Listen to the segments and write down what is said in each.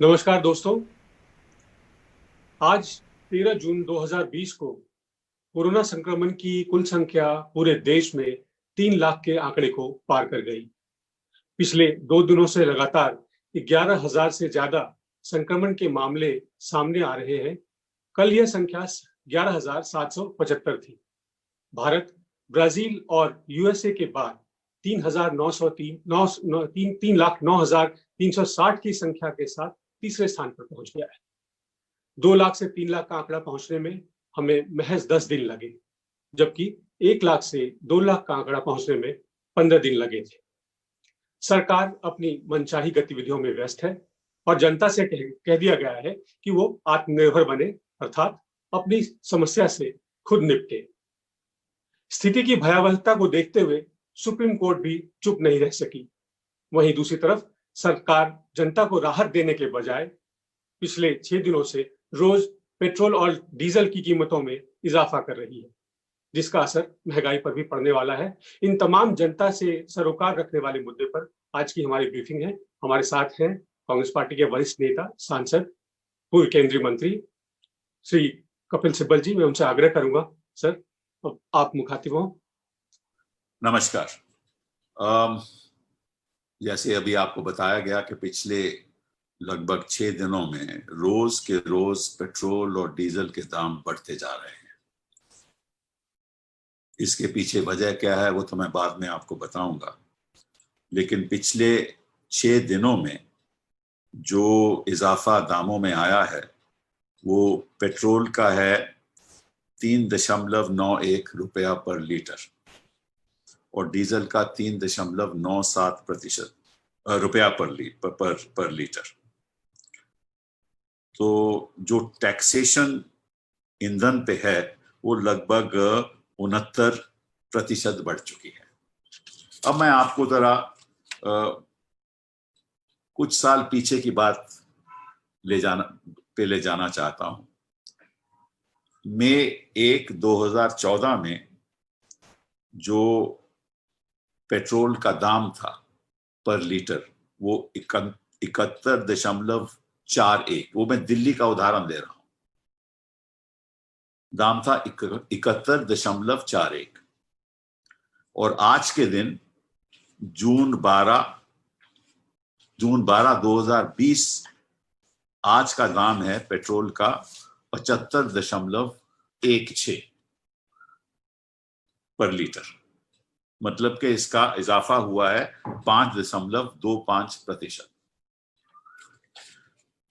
नमस्कार दोस्तों। आज 13 जून 2020 को कोरोना संक्रमण की कुल संख्या पूरे देश में 3 लाख के आंकड़े को पार कर गई। पिछले 2 दिनों से लगातार 11,000 से ज्यादा संक्रमण के मामले सामने आ रहे हैं। कल यह संख्या 11,775 थी। भारत, ब्राजील और यूएसए के बाद 3,09,360 की संख्या के साथ तीसरे स्थान पर पहुंच गया है। 2 लाख से 3 लाख का आंकड़ा पहुंचने में हमें महज 10 दिन लगे, जबकि 1 लाख से 2 लाख का आंकड़ा पहुंचने में 15 दिन लगे थे। सरकार अपनी मनचाही गतिविधियों में व्यस्त है और जनता से कह दिया गया है कि वो आत्मनिर्भर बने, अर्थात अपनी समस्या से खुद निपटे। स्थिति की भयावहता को देखते हुए सुप्रीम कोर्ट भी चुप नहीं रह सकी। वहीं दूसरी तरफ सरकार जनता को राहत देने के बजाय पिछले 6 दिनों से रोज पेट्रोल और डीजल की कीमतों में इजाफा कर रही है, जिसका असर महंगाई पर भी पड़ने वाला है। इन तमाम जनता से सरोकार रखने वाले मुद्दे पर आज की हमारी ब्रीफिंग है। हमारे साथ हैं कांग्रेस पार्टी के वरिष्ठ नेता, सांसद, पूर्व केंद्रीय मंत्री श्री कपिल सिब्बल जी। मैं उनसे आग्रह करूंगा, सर अब आप मुखातिब हों। नमस्कार। जैसे अभी आपको बताया गया कि पिछले लगभग 6 दिनों में रोज के रोज पेट्रोल और डीजल के दाम बढ़ते जा रहे हैं। इसके पीछे वजह क्या है वो तो मैं बाद में आपको बताऊंगा, लेकिन पिछले 6 दिनों में जो इजाफा दामों में आया है वो पेट्रोल का है 3.91 रुपया पर लीटर और डीजल का 3.97% रुपया पर लीटर। तो जो टैक्सेशन ईंधन पे है वो लगभग 69% बढ़ चुकी है। अब मैं आपको जरा कुछ साल पीछे की बात ले जाना चाहता हूं। मई 1, 2014 में जो पेट्रोल का दाम था पर लीटर वो 71.41, वो मैं दिल्ली का उदाहरण दे रहा हूं, दाम था 71.41। और आज के दिन जून 12, 2020 आज का दाम है पेट्रोल का 75.16 पर लीटर। मतलब कि इसका इजाफा हुआ है 5.25%।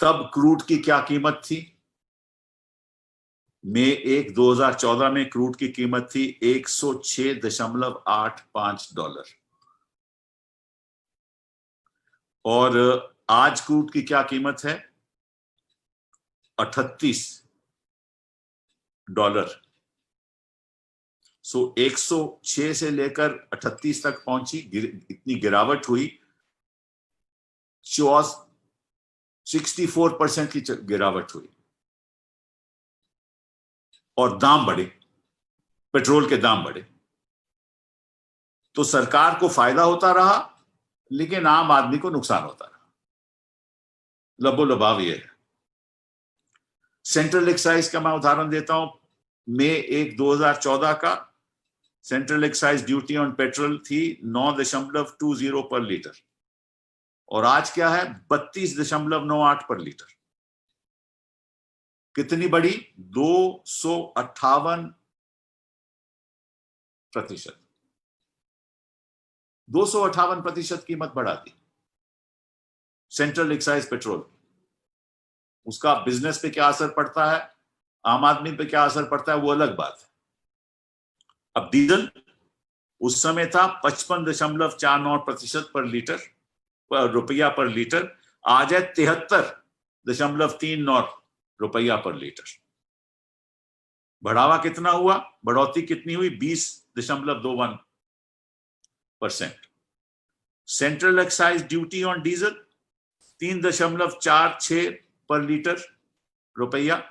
तब क्रूड की क्या कीमत थी? मई 1, 2014 में क्रूड की कीमत थी $106.85 और आज क्रूड की क्या कीमत है? $38। सो 106 से लेकर 38 तक पहुंची, इतनी गिरावट हुई। 64% की गिरावट हुई और दाम बढ़े, पेट्रोल के दाम बढ़े। तो सरकार को फायदा होता रहा लेकिन आम आदमी को नुकसान होता रहा। लबोलबाव ये है। सेंट्रल एक्साइज का मैं उदाहरण देता हूं। मई 1, 2014 का central excise duty on petrol थी 9.20 पर लीटर और आज क्या है? 32.98 पर लीटर। कितनी बढ़ी? 258%। 258% कीमत बढ़ा दी सेंट्रल एक्साइज पेट्रोल। उसका बिजनेस पे क्या असर पड़ता है, आम आदमी पे क्या असर पड़ता है, वो अलग बात है। अब डीजल उस समय था 55.49% पर लीटर, रुपया पर लीटर। आज है 73.39 रुपया पर लीटर। बढ़ावा कितना हुआ? बढ़ोतरी कितनी हुई? 20.21%। Central excise duty on diesel 3.46 पर लीटर रुपया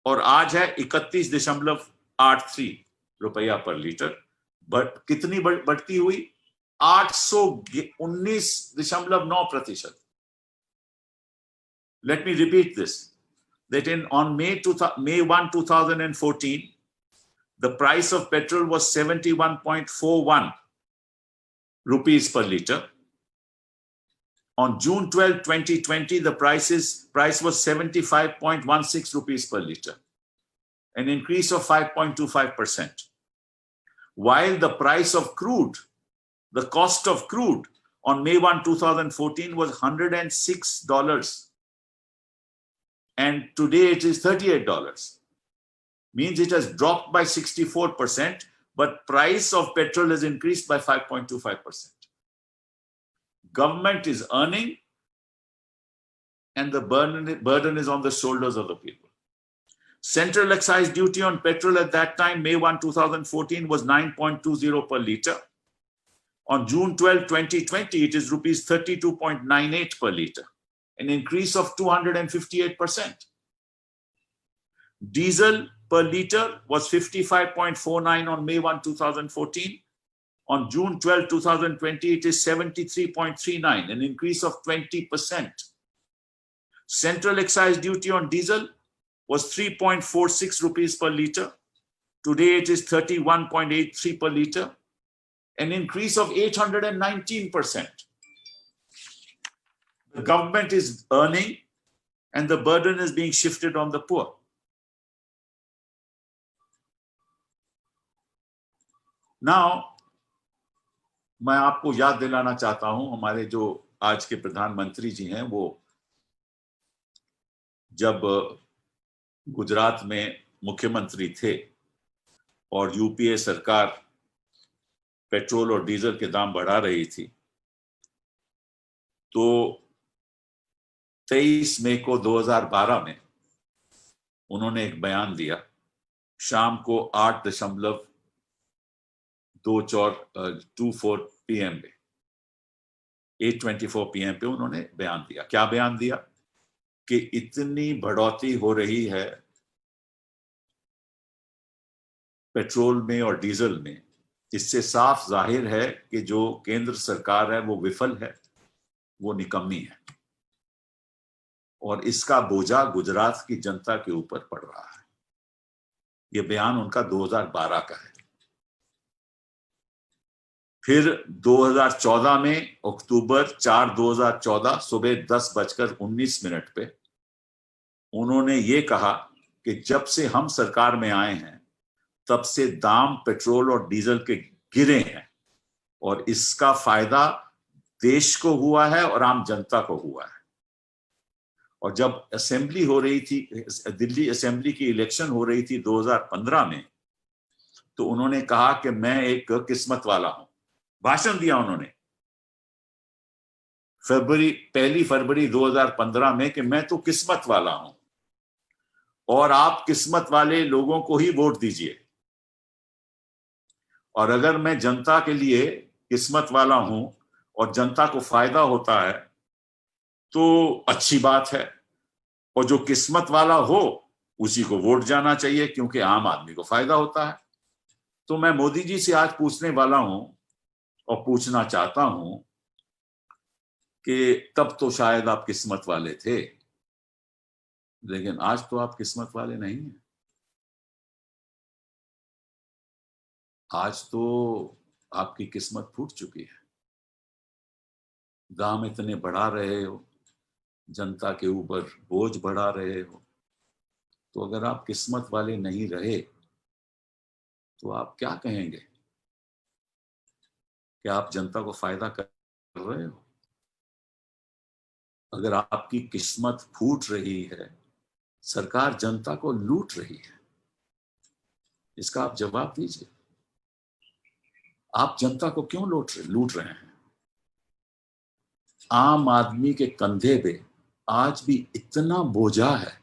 और आज है 31.83 रुपया पर लीटर। कितनी बढ़ती हुई? 819.9%। let me repeat this, that on May 1, 2014, the price of petrol was 71.41 rupees per liter. On June 12, 2020, the price was 75.16 rupees per liter, an increase of 5.25%. While the price of crude, the cost of crude on May 1, 2014 was $106, and today it is $38. Means it has dropped by 64%, but price of petrol has increased by 5.25%. Government is earning, and the burden is on the shoulders of the people. Central excise duty on petrol at that time, May 1, 2014, was 9.20 per liter. On June 12, 2020, it is rupees 32.98 per liter, an increase of 258%. Diesel per liter was 55.49 on May 1, 2014. On June 12, 2020, it is 73.39, an increase of 20%. Central excise duty on diesel was 3.46 rupees per liter. Today it is 31.83 per liter, an increase of 819%. The government is earning, and the burden is being shifted on the poor. Now, मैं आपको याद दिलाना चाहता हूं, हमारे जो आज के प्रधानमंत्री जी हैं, वो जब गुजरात में मुख्यमंत्री थे और यूपीए सरकार पेट्रोल और डीजल के दाम बढ़ा रही थी, तो 23 मई को 2012 में उन्होंने एक बयान दिया। शाम को 8.24 PM पे, 8:24 PM पे उन्होंने बयान दिया। क्या बयान दिया? कि इतनी बढ़ोतरी हो रही है पेट्रोल में और डीजल में, इससे साफ जाहिर है कि जो केंद्र सरकार है वो विफल है, वो निकम्मी है, और इसका बोझा गुजरात की जनता के ऊपर पड़ रहा है। ये बयान उनका 2012 का है। फिर 2014 में अक्टूबर 4, 2014 सुबह 10:19 पे उन्होंने ये कहा कि जब से हम सरकार में आए हैं तब से दाम पेट्रोल और डीजल के गिरे हैं, और इसका फायदा देश को हुआ है और आम जनता को हुआ है। और जब असेंबली हो रही थी, दिल्ली असेंबली की इलेक्शन हो रही थी 2015 में, तो उन्होंने कहा कि मैं एक किस्मत वाला हूं। भाषण दिया उन्होंने 1 फरवरी 2015 में कि मैं तो किस्मत वाला हूं, और आप किस्मत वाले लोगों को ही वोट दीजिए, और अगर मैं जनता के लिए किस्मत वाला हूं और जनता को फायदा होता है तो अच्छी बात है, और जो किस्मत वाला हो उसी को वोट जाना चाहिए, क्योंकि आम आदमी को फायदा होता है। तो मैं मोदी जी से आज पूछने वाला हूं और पूछना चाहता हूं कि तब तो शायद आप किस्मत वाले थे, लेकिन आज तो आप किस्मत वाले नहीं हैं। आज तो आपकी किस्मत फूट चुकी है। दाम इतने बढ़ा रहे हो, जनता के ऊपर बोझ बढ़ा रहे हो, तो अगर आप किस्मत वाले नहीं रहे तो आप क्या कहेंगे? क्या आप जनता को फायदा कर रहे हो? अगर आपकी किस्मत फूट रही है, सरकार जनता को लूट रही है, इसका आप जवाब दीजिए। आप जनता को क्यों लूट रहे हैं? आम आदमी के कंधे पे आज भी इतना बोझा है,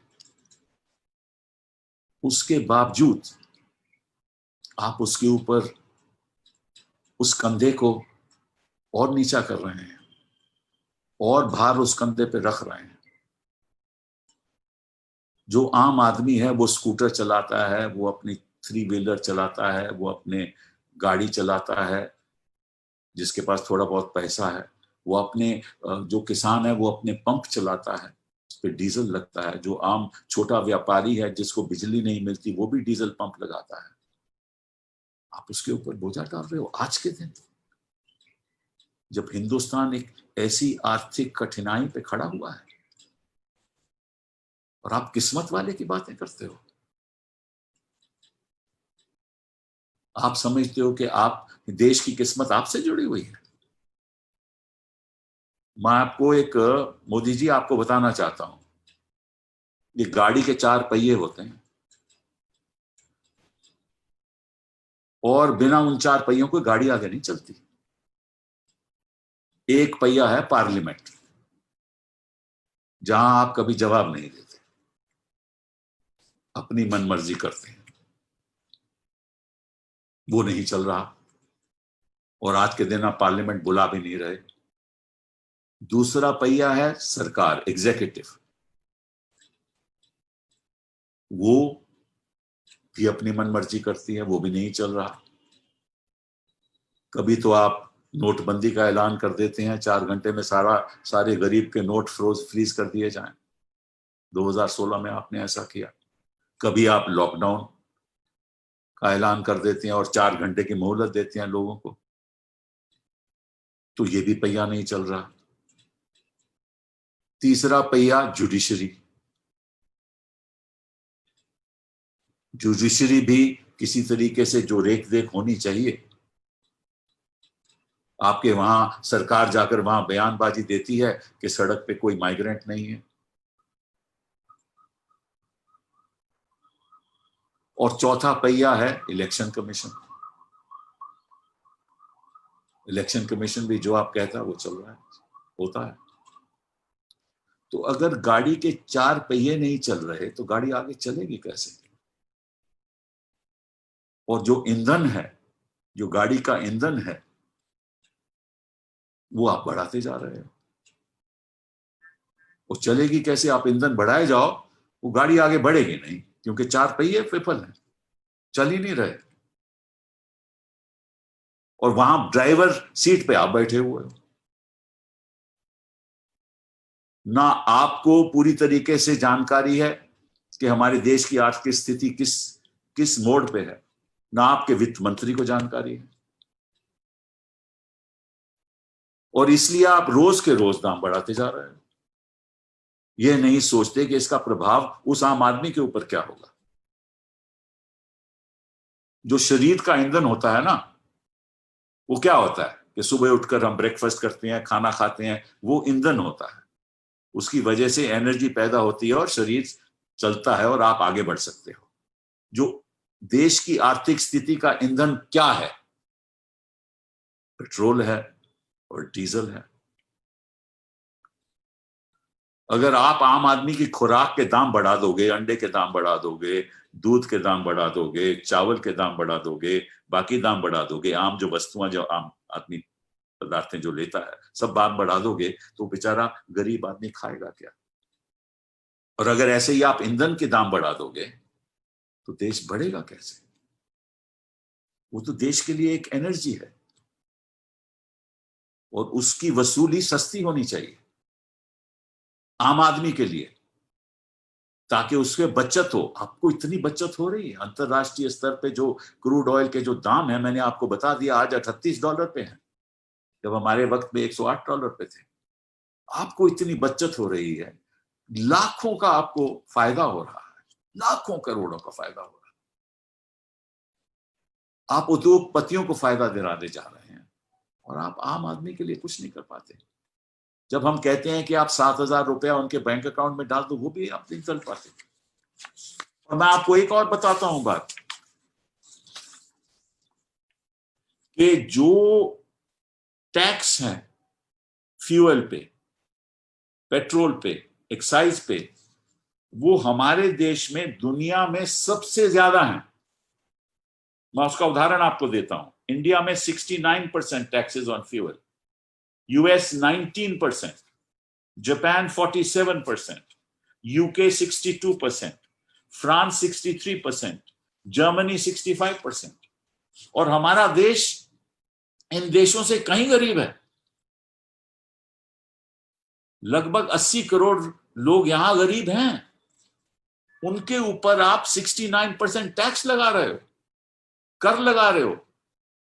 उसके बावजूद आप उसके ऊपर उस कंधे को और नीचा कर रहे हैं, और भार उस कंधे पे रख रहे हैं। जो आम आदमी है वो स्कूटर चलाता है, वो अपनी 3 व्हीलर चलाता है, वो अपने गाड़ी चलाता है, जिसके पास थोड़ा बहुत पैसा है, वो अपने जो किसान है वो अपने पंप चलाता है, पे डीजल लगता है। जो आम छोटा व्यापारी है जिसको बिजली नहीं मिलती वो भी डीजल पंप लगाता है। आप उसके ऊपर बोझा डाल रहे हो आज के दिन, जब हिंदुस्तान एक ऐसी आर्थिक कठिनाई पे खड़ा हुआ है, और आप किस्मत वाले की बातें करते हो। आप समझते हो कि आप देश की किस्मत आपसे जुड़ी हुई है। मैं आपको एक, मोदी जी आपको बताना चाहता हूं, ये गाड़ी के 4 पहिए होते हैं और बिना उन 4 पहियों को गाड़ी आगे नहीं चलती। एक पहिया है पार्लियामेंट, जहां आप कभी जवाब नहीं देते, अपनी मनमर्जी करते हैं, वो नहीं चल रहा, और आज के दिन आप पार्लियामेंट बुला भी नहीं रहे। दूसरा पहिया है सरकार, एग्जीक्यूटिव, वो भी अपनी मनमर्जी करती है, वो भी नहीं चल रहा। कभी तो आप नोटबंदी का ऐलान कर देते हैं, 4 घंटे में सारे गरीब के नोट फ्रीज कर दिए जाएं। 2016 में आपने ऐसा किया। कभी आप लॉकडाउन का ऐलान कर देते हैं और 4 घंटे की मोहलत देते हैं लोगों को, तो ये भी पहिया नहीं चल रहा। तीसरा पहिया जुडिशरी भी किसी तरीके से जो रेख देख होनी चाहिए। आपके वहां सरकार जाकर वहां बयानबाजी देती है कि सड़क पे कोई माइग्रेंट नहीं है। और चौथा पहिया है इलेक्शन कमीशन। इलेक्शन कमीशन भी जो आप कहता है वो चल रहा है, होता है। तो अगर गाड़ी के 4 पहिए नहीं चल रहे तो गाड़ी आगे चलेगी कैसे? और जो ईंधन है, जो गाड़ी का ईंधन है, वो आप बढ़ाते जा रहे हो। वो चलेगी कैसे? आप ईंधन बढ़ाए जाओ, वो गाड़ी आगे बढ़ेगी नहीं, क्योंकि 4 पहिए विफल हैं, चल ही नहीं रहे। और वहां ड्राइवर सीट पे आप बैठे हुए हो। ना आपको पूरी तरीके से जानकारी है कि हमारे देश की आर्थिक स्थिति किस मोड़ पे है, ना आपके वित्त मंत्री को जानकारी है, और इसलिए आप रोज के रोज दाम बढ़ाते जा रहे हो। ये नहीं सोचते कि इसका प्रभाव उस आम आदमी के ऊपर क्या होगा। जो शरीर का ईंधन होता है ना, वो क्या होता है कि सुबह उठकर हम ब्रेकफास्ट करते हैं, खाना खाते हैं, वो ईंधन होता है। उसकी वजह से एनर्जी पैदा होती है और शरीर चलता है और आप आगे बढ़ सकते हो। जो देश की आर्थिक स्थिति का ईंधन क्या है? पेट्रोल है और डीजल है। अगर आप आम आदमी की खुराक के दाम बढ़ा दोगे, अंडे के दाम बढ़ा दोगे, दूध के दाम बढ़ा दोगे, चावल के दाम बढ़ा दोगे, बाकी दाम बढ़ा दोगे, आम जो वस्तुएं, जो आम आदमी पदार्थें जो लेता है, सब दाम बढ़ा दोगे, तो बेचारा गरीब आदमी खाएगा क्या? और अगर ऐसे ही आप ईंधन के दाम बढ़ा दोगे तो देश बढ़ेगा कैसे? वो तो देश के लिए एक एनर्जी है, और उसकी वसूली सस्ती होनी चाहिए आम आदमी के लिए, ताकि उसके बचत हो। आपको इतनी बचत हो रही है अंतरराष्ट्रीय स्तर पे। जो क्रूड ऑयल के जो दाम है, मैंने आपको बता दिया, आज $38 पे है, जब हमारे वक्त में $108 पे थे। आपको इतनी बचत हो रही है, लाखों का आपको फायदा हो रहा है, लाखों करोड़ों का फायदा हो रहा है। आप उद्योगपतियों को फायदा दिलाने जा रहे हैं, और आप आम आदमी के लिए कुछ नहीं कर पाते। जब हम कहते हैं कि आप 7,000 रुपया उनके बैंक अकाउंट में डाल दो, वो भी आप नहीं कर पाते। और मैं आपको एक और बताता हूं बात, कि जो टैक्स है फ्यूल पे, पेट्रोल पे, एक्साइज पे, वो हमारे देश में दुनिया में सबसे ज्यादा है। मैं उसका उदाहरण आपको देता हूं। इंडिया में 69% taxes on fuel, US 19%, Japan 47%, UK 62%, France 63%, Germany 65%, और हमारा देश इन देशों से कहीं गरीब है। लगभग 80 करोड़ लोग यहां गरीब हैं, उनके ऊपर आप 69% टैक्स लगा रहे हो, कर लगा रहे हो,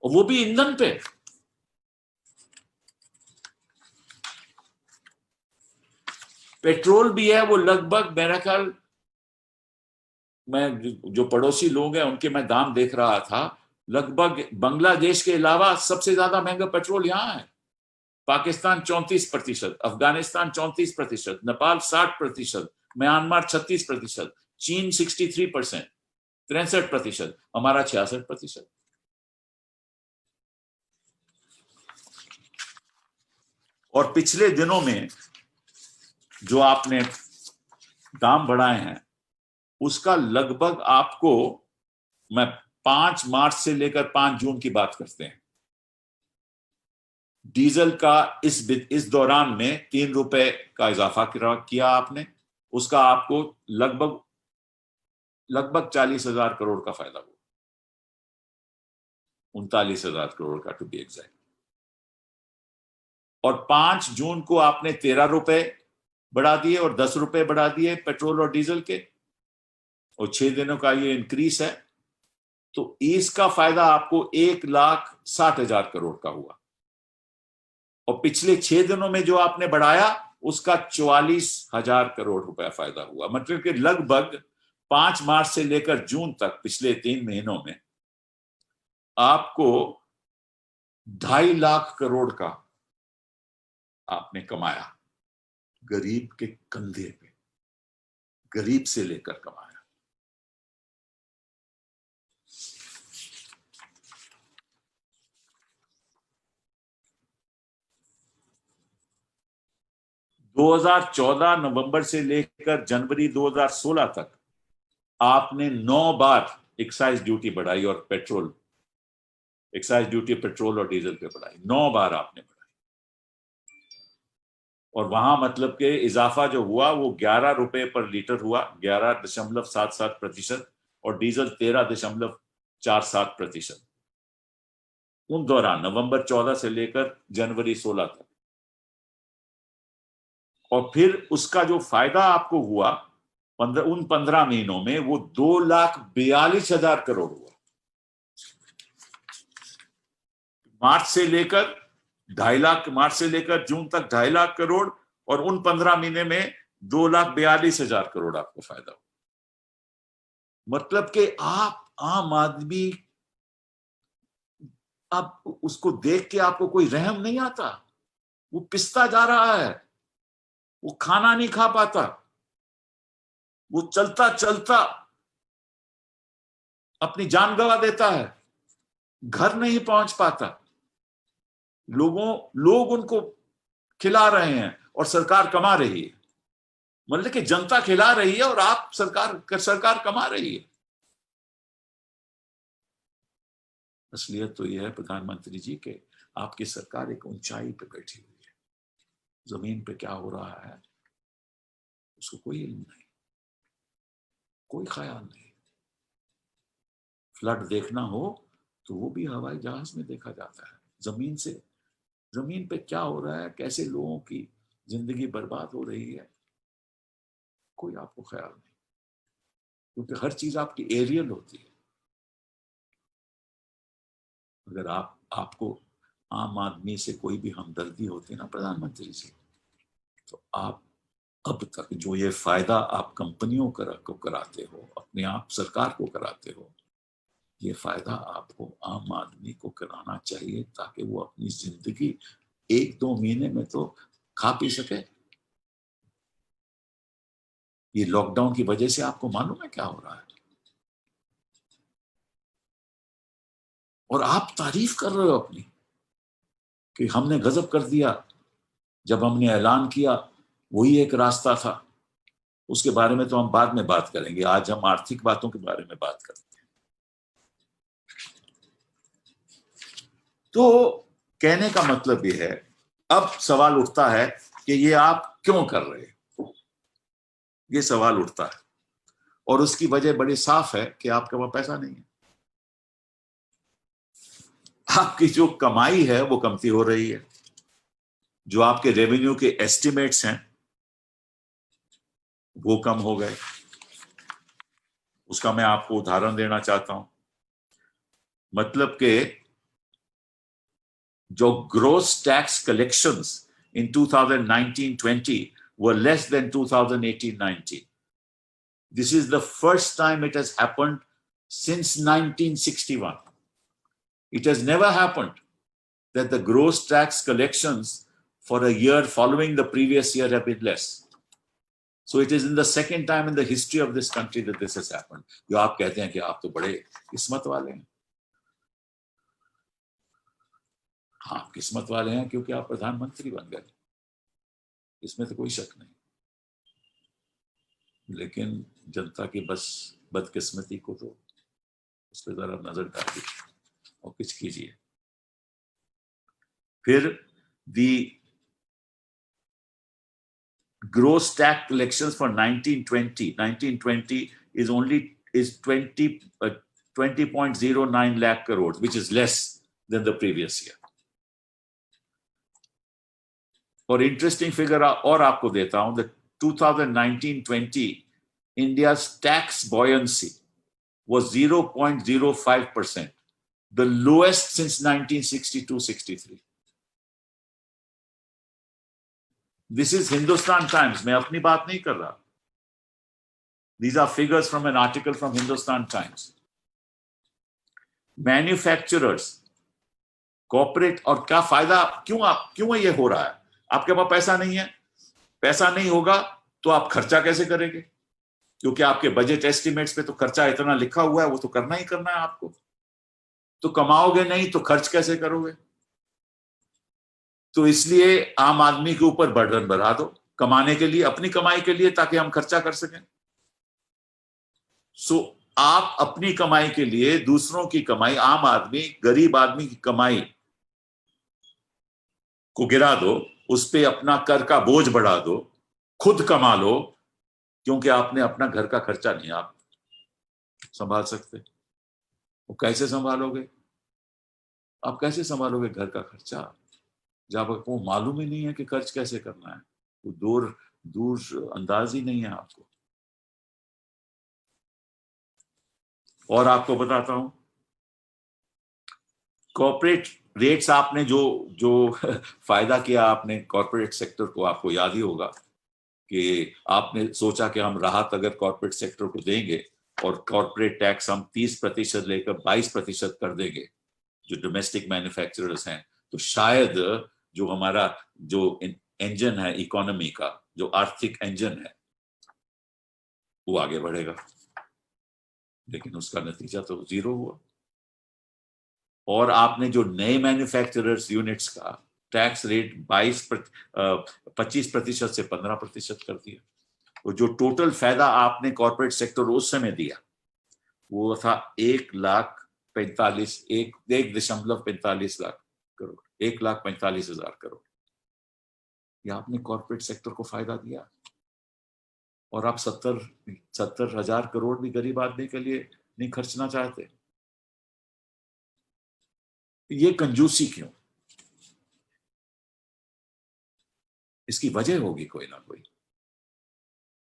और वो भी ईंधन पे। पेट्रोल भी है, वो लगभग मेरा ख्याल, मैं जो पड़ोसी लोग हैं उनके मैं दाम देख रहा था, लगभग बांग्लादेश के अलावा सबसे ज्यादा महंगा पेट्रोल यहां है। पाकिस्तान 34%, अफगानिस्तान 34%, नेपाल 60%, म्यांमार 36%, चीन 63%, 63%, हमारा 66%। और पिछले दिनों में जो आपने दाम बढ़ाए हैं उसका लगभग आपको, मैं 5 मार्च से लेकर 5 जून की बात करते हैं, डीजल का इस दौरान में 3 रुपए का इजाफा किया आपने, उसका आपको लगभग 40,000 करोड़ का फायदा हुआ, 39,000 करोड़ का टू बी एग्जैक्ट। और 5 जून को आपने 13 रुपए बढ़ा दिए और 10 रुपए बढ़ा दिए पेट्रोल और डीजल के, और 6 दिनों का ये इंक्रीज है, तो इसका फायदा आपको 1,60,000 करोड़ का हुआ। और पिछले 6 दिनों में जो आपने बढ़ाया उसका 44,000 करोड़ रुपया फायदा हुआ। मतलब कि लगभग 5 मार्च से लेकर जून तक पिछले 3 महीनों में आपको 2.5 लाख करोड़ का आपने कमाया, गरीब के कंधे पे, गरीब से लेकर कमाया। नवंबर से लेकर जनवरी 2016 तक आपने 9 बार एक्साइज ड्यूटी बढ़ाई, और पेट्रोल एक्साइज ड्यूटी पेट्रोल और डीजल पे बढ़ाई, 9 बार आपने बढ़ाई। और वहां मतलब के इजाफा जो हुआ वो 11 रुपए पर लीटर हुआ, 11.77%, और डीजल 13.47%। उन दौरान नवंबर 14 से लेकर जनवरी 16 तक। और फिर उसका जो फायदा आपको हुआ उन 15 महीनों में, वो 2,42,000 करोड़ हुआ। मार्च से लेकर 2.5 लाख, मार्च से लेकर जून तक 2.5 लाख करोड़, और उन 15 महीने में 2,42,000 करोड़ आपको फायदा हुआ। मतलब कि आप आम आदमी, आप उसको देख के आपको कोई रहम नहीं आता, वो पिसता जा रहा है, वो खाना नहीं खा पाता, वो चलता चलता अपनी जान गंवा देता है, घर नहीं पहुंच पाता। लोग उनको खिला रहे हैं और सरकार कमा रही है। मतलब कि जनता खिला रही है और आप सरकार कमा रही है। असलियत तो यह है प्रधानमंत्री जी के आपकी सरकार एक ऊंचाई पे बैठी हुई है, जमीन पे क्या हो रहा है उसको कोई इल्म नहीं, कोई ख्याल नहीं। फ्लड देखना हो तो वो भी हवाई जहाज में देखा जाता है, जमीन पे क्या हो रहा है, कैसे लोगों की जिंदगी बर्बाद हो रही है, कोई आपको ख्याल नहीं, क्योंकि हर चीज आपकी एरियल होती है। अगर आपको आम आदमी से कोई भी हमदर्दी होती ना प्रधानमंत्री जी, तो आप अब तक जो ये फायदा आप कंपनियों को कराते हो, अपने आप सरकार को कराते हो, ये फायदा आपको आम आदमी को कराना चाहिए, ताकि वो अपनी जिंदगी 1-2 महीने में तो खा पी सके। ये लॉकडाउन की वजह से आपको मालूम है क्या हो रहा है, और आप तारीफ कर रहे हो अपनी कि हमने गजब कर दिया, जब हमने ऐलान किया वही एक रास्ता था। उसके बारे में तो हम बाद में बात करेंगे, आज हम आर्थिक बातों के बारे में बात करते हैं। तो कहने का मतलब ये है, अब सवाल उठता है कि ये आप क्यों कर रहे हो, ये सवाल उठता है, और उसकी वजह बड़ी साफ है कि आपके पास पैसा नहीं है। आपकी जो कमाई है वो कमती हो रही है, जो आपके रेवेन्यू के एस्टिमेट्स हैं वो कम हो गए। उसका मैं आपको उदाहरण देना चाहता हूं। मतलब के जो gross tax collections in 2019-20 were less than 2018-19. This is the first time it has happened since 1961. It has never happened that the gross tax collections for a year following the previous year have been less. So it is in the second time in the history of this country that this has happened. जो आप कहते हैं कि आप तो बड़े किस्मत वाले हैं। हाँ, किस्मत वाले हैं क्योंकि आप प्रधानमंत्री बन गए, इसमें तो कोई शक नहीं। लेकिन जनता की बस बदकिस्मती को तो उस पर जरा नजर डालिए और कुछ कीजिए। फिर the gross tax collections for 1920 is 20.09 lakh crores, which is less than the previous year. और इंटरेस्टिंग फिगर और आपको देता हूं, that 2019-20 India's tax buoyancy was 0.05%, the lowest since 1962-63. This is Hindustan Times. मैं अपनी बात नहीं कर रहा. These are figures from an article from Hindustan Times. Manufacturers, corporate, और क्या फायदा, क्यों ये हो रहा है? आपके पास पैसा नहीं है, पैसा नहीं होगा तो आप खर्चा कैसे करेंगे? क्योंकि आपके बजट एस्टिमेट्स पे तो खर्चा इतना लिखा हुआ है, वो तो करना ही करना है आपको। तो कमाओगे नहीं तो खर्च कैसे करोगे? तो इसलिए आम आदमी के ऊपर बर्डन बढ़ा दो कमाने के लिए, अपनी कमाई के लिए, ताकि हम खर्चा कर सकें। सो आप अपनी कमाई के लिए दूसरों की कमाई, आम आदमी, गरीब आदमी की कमाई को गिरा दो, उस पे अपना कर का बोझ बढ़ा दो, खुद कमा लो, क्योंकि आपने अपना घर का खर्चा नहीं आप संभाल सकते। वो कैसे संभालोगे? आप कैसे संभालोगे घर का खर्चा जब आपको मालूम ही नहीं है कि खर्च कैसे करना है? वो दूर अंदाज ही नहीं है आपको। और आपको बताता हूं, कॉर्पोरेट रेट्स, आपने जो फायदा किया आपने कॉर्पोरेट सेक्टर को, आपको याद ही होगा कि आपने सोचा कि हम राहत अगर कॉर्पोरेट सेक्टर को देंगे और कॉर्पोरेट टैक्स हम 30% लेकर 22% कर देंगे जो डोमेस्टिक मैन्युफैक्चरर्स हैं, तो शायद जो हमारा जो इंजन है इकोनॉमी का, जो आर्थिक इंजन है, वो आगे बढ़ेगा। लेकिन उसका नतीजा तो 0 हुआ। और आपने जो नए मैन्युफैक्चरर्स यूनिट्स का टैक्स रेट 25% से 15% कर दिया। और जो टोटल फायदा आपने कॉर्पोरेट सेक्टर उस समय दिया वो था 1.45 लाख करोड़, 1,45,000 करोड़। ये आपने कॉर्पोरेट सेक्टर को फायदा दिया। और आप 70,000 करोड़ भी गरीब आदमी के लिए नहीं खर्चना चाहते। ये कंजूसी क्यों? इसकी वजह होगी कोई ना कोई।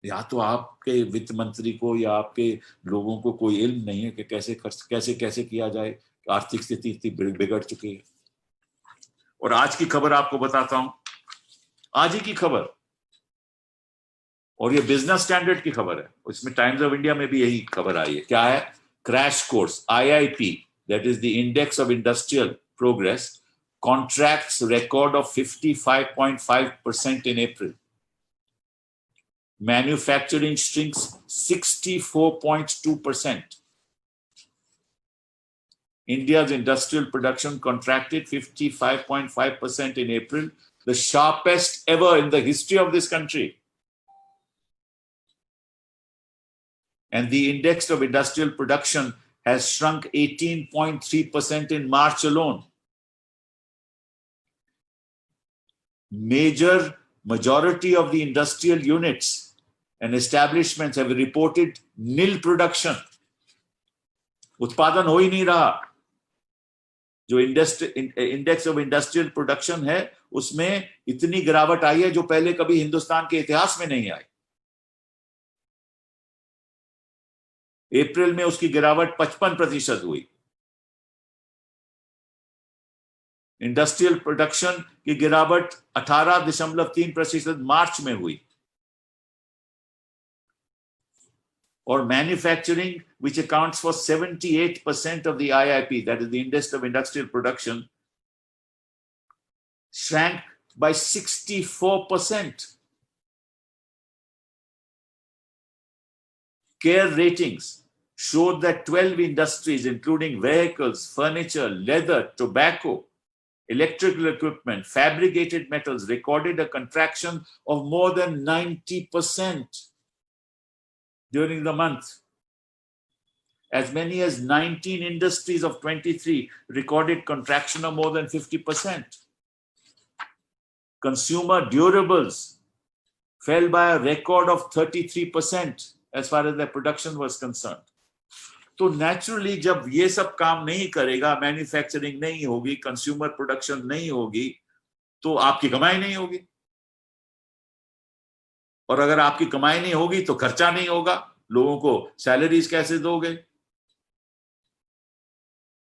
या तो आपके वित्त मंत्री को या आपके लोगों को कोई इल्म नहीं है कि कैसे खर्च कैसे किया जाए। आर्थिक स्थिति इतनी बिगड़ चुकी है। और आज की खबर आपको बताता हूं, आज ही की खबर, और ये बिजनेस स्टैंडर्ड की खबर है। इसमें टाइम्स ऑफ इंडिया में भी यही खबर आई है। क्या है? Crash course IIP, that is the Index of Industrial Progress, contracts record of 55.5% in April. Manufacturing shrinks 64.2%. India's industrial production contracted 55.5% in April, the sharpest ever in the history of this country. And the index of industrial production has shrunk 18.3% in March alone. Majority of the industrial units and establishments have reported nil production. उत्पादन हो ही नहीं रहा। जो index of industrial production है उसमें इतनी गिरावट आई है जो पहले कभी हिंदुस्तान के इतिहास में नहीं आई। अप्रैल में उसकी गिरावट 55% हुई। इंडस्ट्रियल प्रोडक्शन की गिरावट 18.3% मार्च में हुई, और manufacturing, which accounts for 78% of the IIP, that is the index of industrial production, shrank by 64%. CARE ratings showed that 12 industries, including vehicles, furniture, leather, tobacco, electrical equipment, fabricated metals, recorded a contraction of more than 90% during the month. As many as 19 industries of 23 recorded contraction of more than 50%. Consumer durables fell by a record of 33% as far as their production was concerned. तो naturally जब ये सब काम नहीं करेगा, manufacturing नहीं होगी, consumer production नहीं होगी, तो आपकी कमाई नहीं होगी, और अगर आपकी कमाई नहीं होगी तो खर्चा नहीं होगा, लोगों को सैलरीज कैसे दोगे,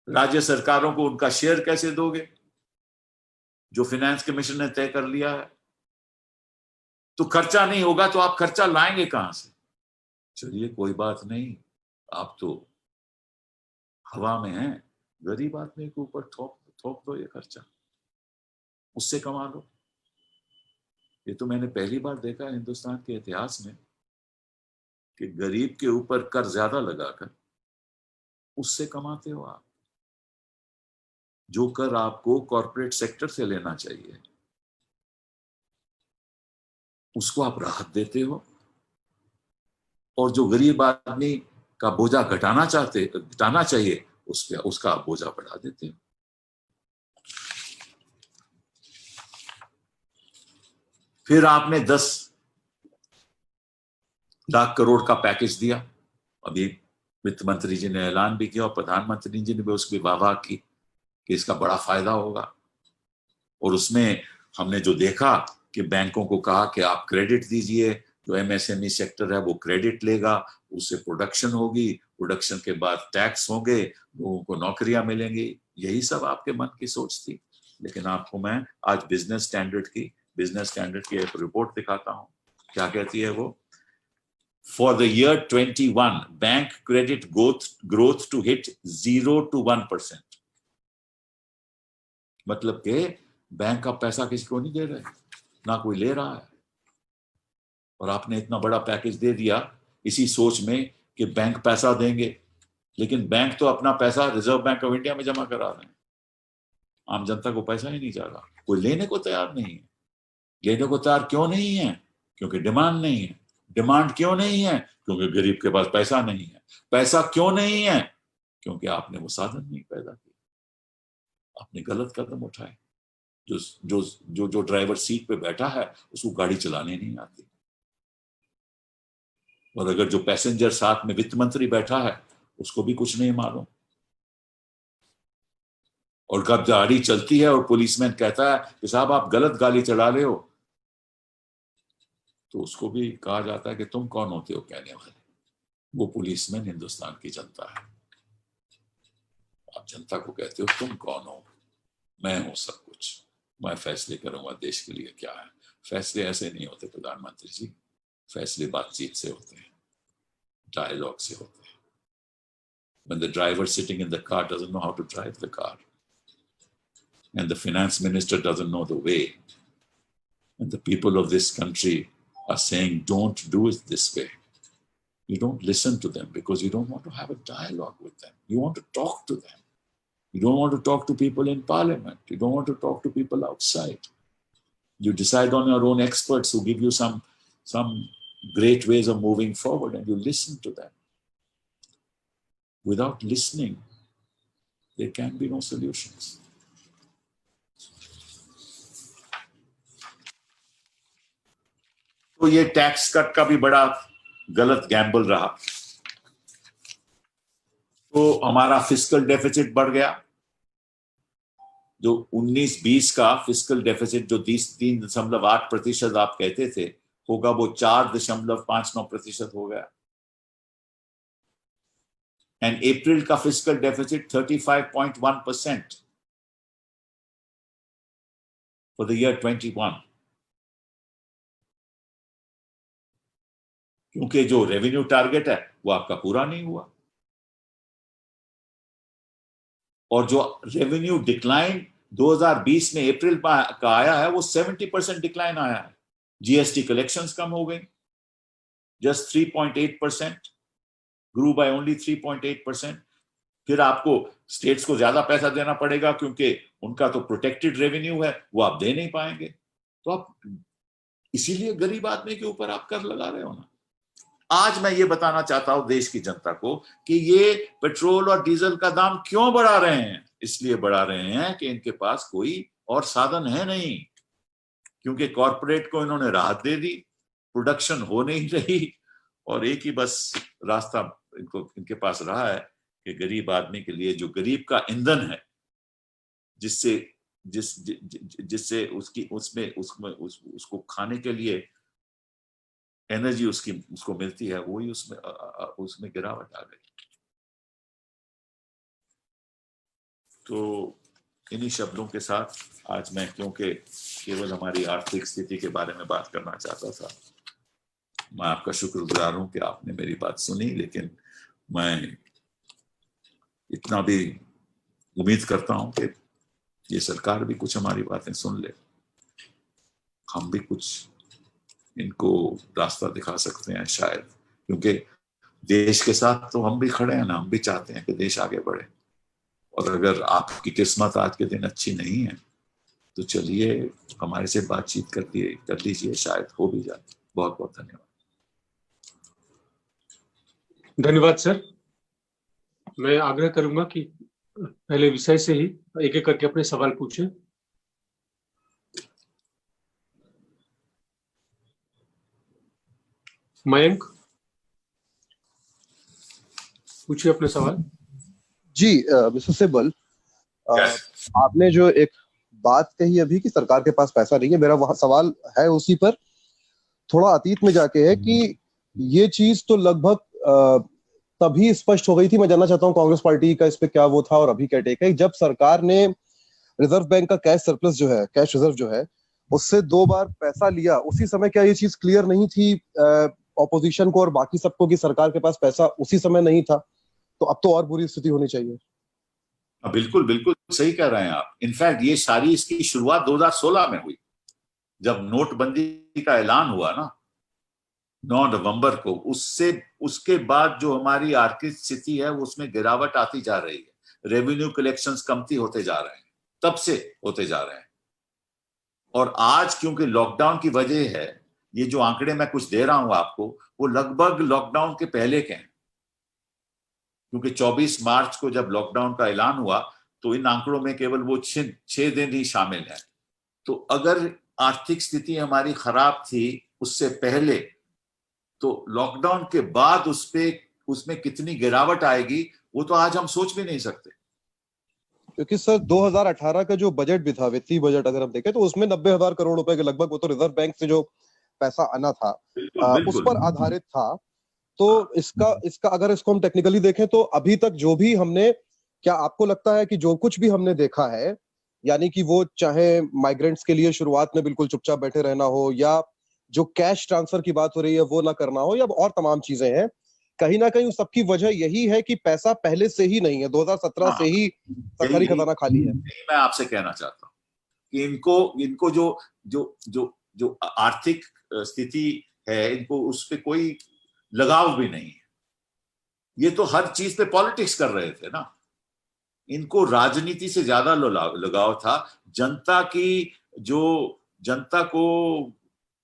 राज्य सरकारों को उनका शेयर कैसे दोगे जो फाइनेंस कमीशन ने तय कर लिया है। तो खर्चा नहीं होगा तो आप खर्चा लाएंगे कहां से? चलिए कोई बात नहीं, आप तो हवा में हैं, गरीब आदमी के ऊपर थोप दो ये खर्चा, उससे कमा लो। ये तो मैंने पहली बार देखा है हिंदुस्तान के इतिहास में कि गरीब के ऊपर कर ज्यादा लगाकर उससे कमाते हो आप। जो कर आपको कॉर्पोरेट सेक्टर से लेना चाहिए उसको आप राहत देते हो, और जो गरीब आदमी का बोझा घटाना चाहिए उसका आप बोझा बढ़ा देते हो। फिर आपने 10 लाख करोड़ का पैकेज दिया, अभी वित्त मंत्री जी ने ऐलान भी किया और प्रधानमंत्री जी ने भी उसकी वाहवाह की कि इसका बड़ा फायदा होगा। और उसमें हमने जो देखा कि बैंकों को कहा कि आप क्रेडिट दीजिए, जो एमएसएमई सेक्टर है वो क्रेडिट लेगा, उससे प्रोडक्शन होगी, प्रोडक्शन के बाद टैक्स होंगे, लोगों को नौकरियां मिलेंगी। यही सब आपके मन की सोच थी। लेकिन आपको मैं आज बिजनेस स्टैंडर्ड की एक रिपोर्ट दिखाता हूं। क्या कहती है वो? For the year 21, bank credit growth to hit 0 to 1%. मतलब कि बैंक का पैसा किसी को नहीं दे रहे, ना कोई ले रहा है, और आपने इतना बड़ा पैकेज दे दिया इसी सोच में कि बैंक पैसा देंगे, लेकिन बैंक तो अपना पैसा रिजर्व बैंक ऑफ इंडिया में जमा करा रहे हैं। आम जनता को पैसा ही नहीं जा रहा, कोई लेने को तैयार नहीं है। लेने को तैयार क्यों नहीं है? क्योंकि डिमांड नहीं है। डिमांड क्यों नहीं है? क्योंकि गरीब के पास पैसा नहीं है। पैसा क्यों नहीं है? क्योंकि आपने वो साधन नहीं पैदा किया, आपने गलत कदम उठाए। जो ड्राइवर सीट पे बैठा है उसको गाड़ी चलाने नहीं आती, और अगर जो पैसेंजर साथ में वित्त मंत्री बैठा है उसको भी कुछ नहीं मालूम। और कब गाड़ी चलती है और पुलिसमैन कहता है कि साहब आप गलत गाड़ी चला रहे हो, तो उसको भी कहा जाता है कि तुम कौन होते हो कहने वाले? वो पुलिसमैन हिंदुस्तान की जनता है। आप जनता को कहते हो तुम कौन हो? मैं हूं सब कुछ, मैं फैसले करूंगा देश के लिए क्या है। फैसले ऐसे नहीं होते प्रधानमंत्री जी, फैसले बातचीत से होते हैं, डायलॉग से होते हैं। When the driver sitting in the car doesn't know how to drive the car, and the finance minister doesn't know the way, and the people of this country are saying don't do it this way, you don't listen to them because you don't want to have a dialogue with them. You want to talk to them. You don't want to talk to people in parliament. You don't want to talk to people outside. You decide on your own experts who give you some great ways of moving forward, and you listen to them. Without listening, there can be no solutions. तो ये tax cut का भी बड़ा गलत Gamble रहा। तो हमारा fiscal deficit बढ़ गया। जो 19-20 का फिस्कल डेफिसिट जो 3.8% आप कहते थे होगा, वो 4.59% हो गया। एंड अप्रैल का fiscal deficit 35.1% for the year 21, क्योंकि जो रेवेन्यू टारगेट है वो आपका पूरा नहीं हुआ, और जो रेवेन्यू डिक्लाइन 2020 में अप्रैल का आया है वो 70% डिक्लाइन आया है। जीएसटी कलेक्शंस कम हो गई, जस्ट 3.8%, ग्रू बाय ओनली 3.8%। फिर आपको स्टेट्स को ज्यादा पैसा देना पड़ेगा क्योंकि उनका तो प्रोटेक्टेड रेवेन्यू है, वो आप दे नहीं पाएंगे। तो आप इसीलिए गरीब आदमी के ऊपर आप कर लगा रहे हो ना। आज मैं ये बताना चाहता हूं देश की जनता को कि ये पेट्रोल और डीजल का दाम क्यों बढ़ा रहे हैं। इसलिए बढ़ा रहे हैं कि इनके पास कोई और साधन है नहीं, क्योंकि कॉरपोरेट को इन्होंने राहत दे दी, प्रोडक्शन हो नहीं रही, और एक ही बस रास्ता इनके पास रहा है कि गरीब आदमी के लिए, जो गरीब का ईंधन है, जिससे उसको खाने के लिए एनर्जी उसको मिलती है, वही उसमें गिरावट आ गई। तो इन्हीं शब्दों के साथ आज मैं, क्योंकि केवल हमारी आर्थिक स्थिति के बारे में बात करना चाहता था, मैं आपका शुक्रगुजार हूं कि आपने मेरी बात सुनी, लेकिन मैं इतना भी उम्मीद करता हूं कि ये सरकार भी कुछ हमारी बातें सुन ले, हम भी कुछ इनको रास्ता दिखा सकते हैं शायद, क्योंकि देश के साथ तो हम भी खड़े हैं ना, हम भी चाहते हैं कि देश आगे बढ़े। और अगर आपकी किस्मत आज के दिन अच्छी नहीं है तो चलिए हमारे से बातचीत कर लीजिए, शायद हो भी जाए। बहुत बहुत धन्यवाद। धन्यवाद सर। मैं आग्रह करूंगा कि पहले विषय से ही एक एक करके अपने सवाल पूछें। मयंक, पूछिए अपने सवाल। जी मिस्टर सिब्बल, आपने जो एक बात कही अभी कि सरकार के पास पैसा नहीं है, मेरा वहां सवाल है उसी पर, थोड़ा अतीत में जाके है कि ये चीज तो लगभग तभी स्पष्ट हो गई थी। मैं जानना चाहता हूँ कांग्रेस पार्टी का इस पे क्या वो था और अभी क्या टेक है। जब सरकार ने रिजर्व बैंक का कैश सरप्लस जो है, कैश रिजर्व जो है, उससे 2 बार पैसा लिया, उसी समय क्या ये चीज क्लियर नहीं थी ऑपोजिशन को और बाकी सबको कि सरकार के पास पैसा उसी समय नहीं था? तो अब तो और बुरी स्थिति होनी चाहिए। बिल्कुल बिल्कुल सही कह रहे हैं आप। इनफैक्ट ये सारी इसकी शुरुआत 2016 में हुई, जब नोटबंदी का ऐलान हुआ ना 9 नवंबर को। उसके बाद जो हमारी आर्थिक स्थिति है उसमें गिरावट आती जा रही है, रेवेन्यू कलेक्शंस कमती होते जा रहे हैं, तब से होते जा रहे हैं। और आज क्योंकि लॉकडाउन की वजह है, ये जो आंकड़े मैं कुछ दे रहा हूं आपको वो लगभग लॉकडाउन के पहले के हैं, क्योंकि 24 मार्च को जब लॉकडाउन का ऐलान हुआ तो इन आंकड़ों में केवल वो 6 दिन ही शामिल है। तो अगर आर्थिक स्थिति हमारी खराब थी उससे पहले, तो लॉकडाउन के बाद उसमें कितनी गिरावट आएगी वो तो आज हम सोच भी नहीं सकते। क्योंकि सर 2018 का जो बजट भी था, वित्तीय बजट अगर हम देखें तो उसमें 90,000 करोड़ रुपए के लगभग, वो तो रिजर्व बैंक से जो पैसा आना था उस पर आधारित था। तो इसका अगर इसको हम टेक्निकली देखें तो अभी तक जो भी हमने, क्या आपको लगता है कि जो कुछ भी हमने देखा है, यानी कि वो चाहे माइग्रेंट्स के लिए शुरुआत में बिल्कुल चुपचाप बैठे रहना हो, या जो कैश ट्रांसफर की बात हो रही है वो ना करना हो, या और तमाम चीजें हैं, कहीं ना कहीं उस सबकी वजह यही है कि पैसा पहले से ही नहीं है, 2017 से ही सरकारी खजाना खाली है। मैं आपसे कहना चाहता हूँ कि इनको जो आर्थिक स्थिति है, इनको उस पर कोई लगाव भी नहीं है। ये तो हर चीज पे पॉलिटिक्स कर रहे थे ना। इनको राजनीति से ज्यादा लगाव था। जनता को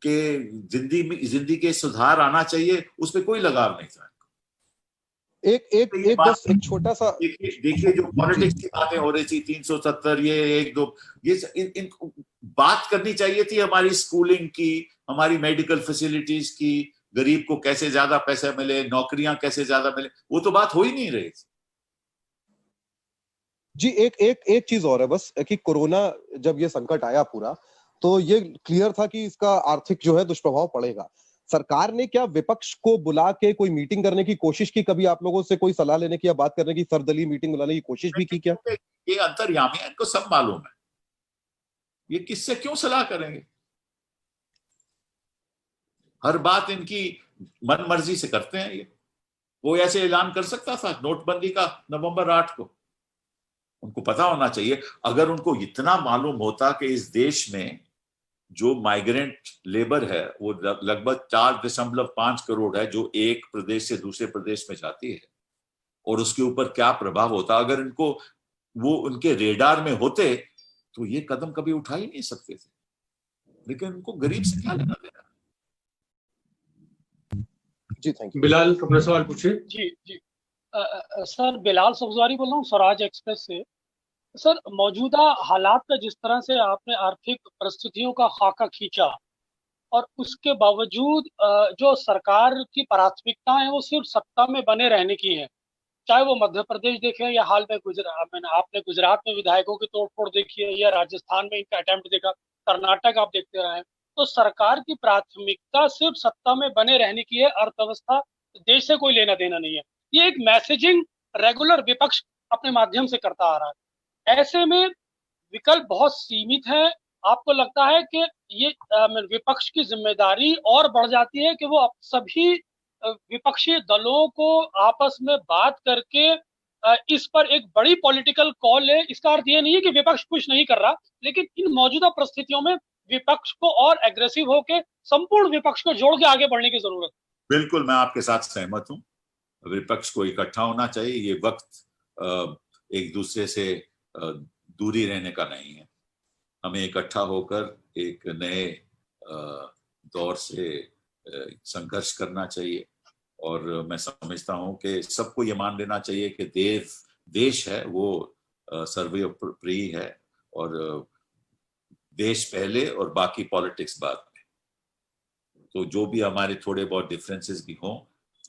के जिंदगी के सुधार आना चाहिए, उस पर कोई लगाव नहीं था। एक छोटा सा देखिए जो पॉलिटिक्स की बातें हो रही थी, 370 ये 1-2, ये बात करनी चाहिए थी हमारी स्कूलिंग की, हमारी मेडिकल फैसिलिटीज की, गरीब को कैसे ज्यादा पैसे मिले, नौकरियां कैसे ज्यादा मिले, वो तो बात हो ही नहीं रही थी। जी एक चीज और है बस, कि कोरोना जब ये संकट आया पूरा, तो ये क्लियर था कि इसका आर्थिक जो है दुष्प्रभाव पड़ेगा। सरकार ने क्या विपक्ष को बुला के कोई मीटिंग करने की कोशिश की? कभी आप लोगों से कोई सलाह लेने की या बात करने की, सर्वदलीय मीटिंग बुलाने की कोशिश भी की क्या? ये अंतर्यामी है, इनको सब मालूम है, ये किससे क्यों सलाह करेंगे? हर बात इनकी मन मर्जी से करते हैं। ये वो ऐसे ऐलान कर सकता था नोटबंदी का नवंबर 8 को? उनको पता होना चाहिए। अगर उनको इतना मालूम होता कि इस देश में जो माइग्रेंट लेबर है वो लगभग 4.5 करोड़ है, जो एक प्रदेश से दूसरे प्रदेश में जाती है, और उसके ऊपर क्या प्रभाव होता, अगर इनको वो उनके रेडार में होते तो ये कदम कभी उठा ही नहीं सकते थे। लेकिन उनको गरीब से क्या लेना देना। जी थैंक यू। बिलाल अपना सवाल पूछिए। जी सर, बिलाल सब्जवारी बोल रहा हूँ स्वराज एक्सप्रेस से। सर, मौजूदा हालात का जिस तरह से आपने आर्थिक परिस्थितियों का खाका खींचा, और उसके बावजूद जो सरकार की प्राथमिकताएं वो सिर्फ सत्ता में बने रहने की है, चाहे वो मध्य प्रदेश देखें या हाल में आपने गुजरात में विधायकों की तोड़फोड़ देखी है, या राजस्थान में इनका अटेम्प्ट देखा, कर्नाटक आप देखते रहे, तो सरकार की प्राथमिकता सिर्फ सत्ता में बने रहने की है, अर्थव्यवस्था देश से कोई लेना देना नहीं है। ये एक मैसेजिंग रेगुलर विपक्ष अपने माध्यम से करता आ रहा है। ऐसे में विकल्प बहुत सीमित है। आपको लगता है कि ये विपक्ष की जिम्मेदारी और बढ़ जाती है कि वो सभी विपक्षी दलों को आपस में बात करके इस पर एक बड़ी पॉलिटिकल कॉल है? इसका अर्थ ये नहीं है कि विपक्ष कुछ नहीं कर रहा, लेकिन इन मौजूदा परिस्थितियों में विपक्ष को और एग्रेसिव होकर संपूर्ण विपक्ष को जोड़ के आगे बढ़ने की जरूरत है। बिल्कुल, मैं आपके साथ सहमत हूं। विपक्ष को इकट्ठा होना चाहिए। ये वक्त एक दूसरे से दूरी रहने का नहीं है। हमें इकट्ठा होकर एक नए दौर से संघर्ष करना चाहिए। और मैं समझता हूं कि सबको ये मान लेना चाहिए कि देश है वो सर्वोपरि है, और देश पहले और बाकी पॉलिटिक्स बाद में। तो जो भी हमारे थोड़े बहुत डिफरेंसेस भी हों,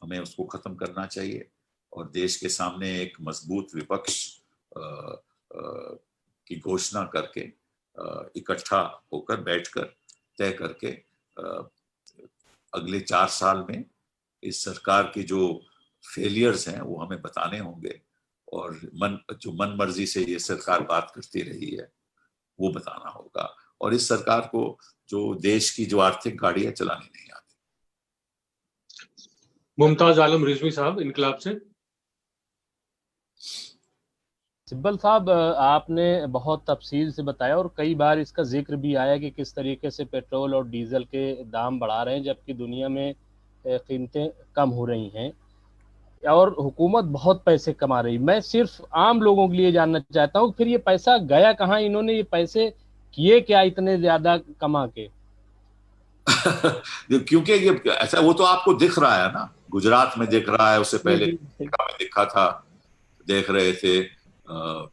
हमें उसको खत्म करना चाहिए, और देश के सामने एक मजबूत विपक्ष की घोषणा करके इकट्ठा होकर बैठकर तय करके अगले 4 साल में इस सरकार के जो फेलियर्स हैं वो हमें बताने होंगे, और जो मन मर्जी से ये सरकार बात करती रही है वो बताना होगा। और इस सरकार को जो देश की जो आर्थिक गाड़ी है चलानी नहीं आती। मुमताज आलम रिजवी साहब इनकलाब से। सिब्बल साहब, आपने बहुत तफसील से बताया और कई बार इसका जिक्र भी आया कि किस तरीके से पेट्रोल और डीजल के दाम बढ़ा रहे हैं, जबकि दुनिया में कीमतें कम हो रही हैं और हुकूमत बहुत पैसे कमा रही। मैं सिर्फ आम लोगों के लिए जानना चाहता हूँ, फिर ये पैसा गया कहाँ? इन्होंने ये पैसे किए क्या इतने ज्यादा कमा के? क्योंकि ये ऐसा, वो तो आपको दिख रहा है ना, गुजरात में दिख रहा है, उससे पहले में दिखा था, देख रहे थे।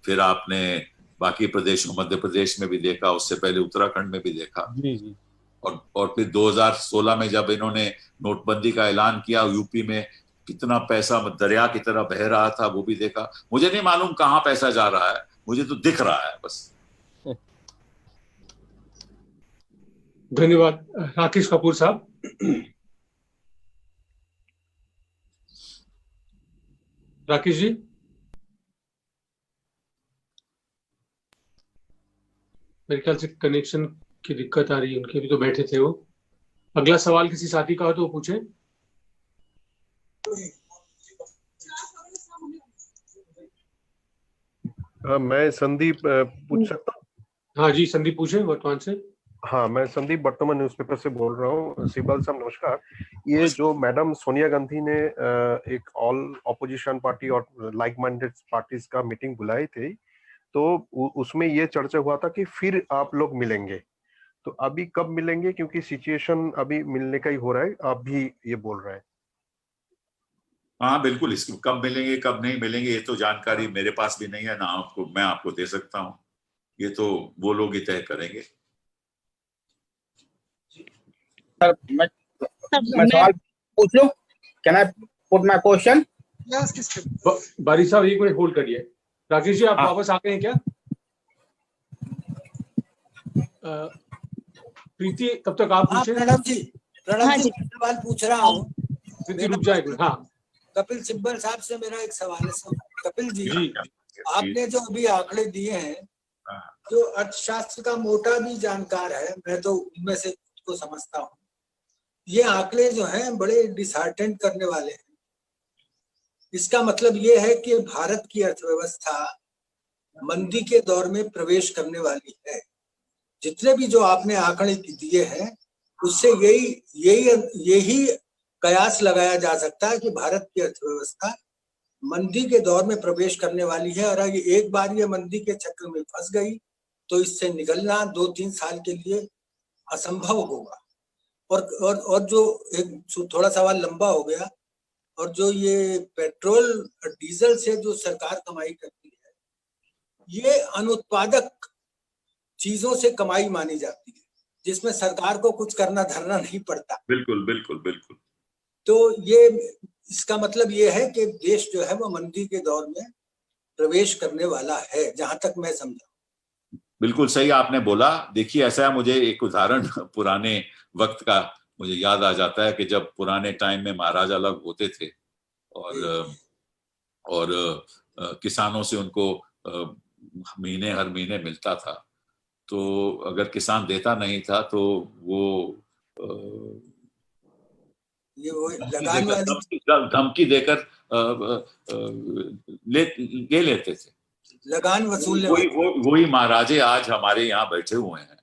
फिर आपने बाकी प्रदेशों, मध्य प्रदेश में भी देखा, उससे पहले उत्तराखंड में भी देखा। जी। और फिर 2016 में जब इन्होंने नोटबंदी का ऐलान किया, यूपी में कितना पैसा दरिया की तरह बह रहा था वो भी देखा। मुझे नहीं मालूम कहाँ पैसा जा रहा है, मुझे तो दिख रहा है बस। धन्यवाद। राकेश कपूर साहब। राकेश जी। मेरे ख्याल से कनेक्शन की दिक्कत आ रही है उनके, भी तो बैठे थे वो। अगला सवाल किसी साथी का हो तो वो पूछे। मैं संदीप पूछ सकता हूँ? हाँ जी, संदीप पूछे वर्तमान से। हाँ, मैं संदीप वर्तमान न्यूज़पेपर से बोल रहा हूँ। सिब्बल साहब नमस्कार। ये जो मैडम सोनिया गांधी ने एक ऑल ऑपोजिशन पार्टी और लाइक माइंडेड पार्टीज का मीटिंग बुलाई थी, तो उसमें ये चर्चा हुआ था कि फिर आप लोग मिलेंगे। तो अभी कब मिलेंगे? क्योंकि सिचुएशन अभी मिलने का ही हो रहा है, आप भी ये बोल रहे हैं। हाँ बिल्कुल, इसकी कब मिलेंगे कब नहीं मिलेंगे ये तो जानकारी मेरे पास भी नहीं है ना, मैं आपको दे सकता हूँ। ये तो वो लोग ही तय करेंगे। सर, मैं सवाल पूछ लूं? Can I put my question? बारी साहब एक मिनट होल्ड करिए। राकेश जी, आप वापस आ गए हैं क्या? प्रीति, तब तक आप पूछे। मैडम जी, प्रणव हाँ जी, जी। मैं सवाल पूछ रहा हूँ। रुक जाए। हाँ कपिल सिब्बल साहब से मेरा एक सवाल है। कपिल जी, जी, आपने जो अभी आंकड़े दिए हैं, जो अर्थशास्त्र का मोटा भी जानकार है, मैं तो उनमें से को समझता हूँ, ये आंकड़े जो हैं बड़े डिसहार्टेंड करने वाले हैं। इसका मतलब ये है कि भारत की अर्थव्यवस्था मंदी के दौर में प्रवेश करने वाली है। जितने भी जो आपने आंकड़े दिए हैं, उससे यही कयास लगाया जा सकता है कि भारत की अर्थव्यवस्था मंदी के दौर में प्रवेश करने वाली है, और अगर एक बार ये मंदी के चक्र में फंस गई तो इससे निकलना 2-3 साल के लिए असंभव होगा। और जो एक थोड़ा सवाल लंबा हो गया, और जो ये पेट्रोल डीजल से जो सरकार कमाई करती है, ये अनुत्पादक चीजों से कमाई मानी जाती है, जिसमें सरकार को कुछ करना धरना नहीं पड़ता। बिल्कुल बिल्कुल बिल्कुल। तो ये इसका मतलब ये है कि देश जो है वो मंदी के दौर में प्रवेश करने वाला है, जहां तक मैं समझा। बिल्कुल सही आपने बोला। देखिए, ऐसा है, मुझे एक उदाहरण पुराने वक्त का मुझे याद आ जाता है कि जब पुराने टाइम में महाराजा लोग होते थे और किसानों से उनको हर महीने मिलता था, तो अगर किसान देता नहीं था तो वो धमकी देकर ले लेते थे, लगान वसूलने। वही महाराजे आज हमारे यहाँ बैठे हुए हैं,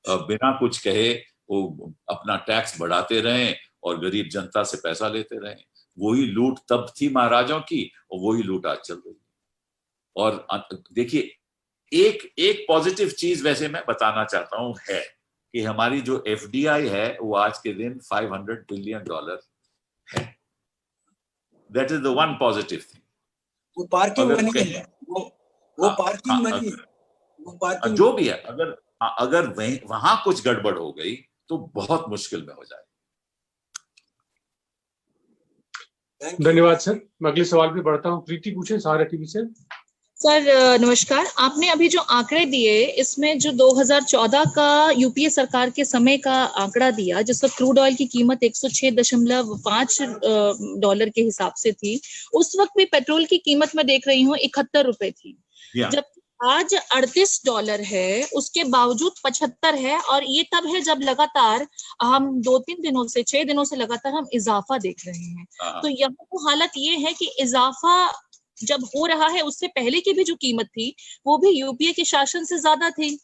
बिना कुछ कहे वो अपना टैक्स बढ़ाते रहे और गरीब जनता से पैसा लेते रहे। वही लूट तब थी महाराजाओं की, और वही लूट आज चल रही है। और देखिए, एक पॉजिटिव चीज वैसे मैं बताना चाहता हूं है कि हमारी जो एफडीआई है वो आज के दिन $500 बिलियन है। That is the one positive thing. वो पार्किंग मनी है, वो पार्किंग मनी, वो पार्किंग जो भी है, अगर वहां कुछ गड़बड़ हो गई तो बहुत मुश्किल में हो जाए। धन्यवाद सर। मैं अगले सवाल पे बढ़ता हूँ। प्रीति पूछे सहारा टीवी से। सर नमस्कार। आपने अभी जो आंकड़े दिए, इसमें जो 2014 का यूपीए सरकार के समय का आंकड़ा दिया, जिसमें क्रूड ऑयल की कीमत $106.5 के हिसाब से थी, उस वक्त भी पेट्रोल की कीमत मैं देख रही हूँ 71 रुपए थी, जब आज $38 है, उसके बावजूद 75 है। और ये तब है जब लगातार हम 2-3 दिनों से 6 दिनों से लगातार हम इजाफा देख रहे हैं। तो यहाँ तो हालत ये है कि इजाफा जब हो रहा है, उससे पहले की भी जो कीमत थी वो भी यूपीए के शासन से ज्यादा थी।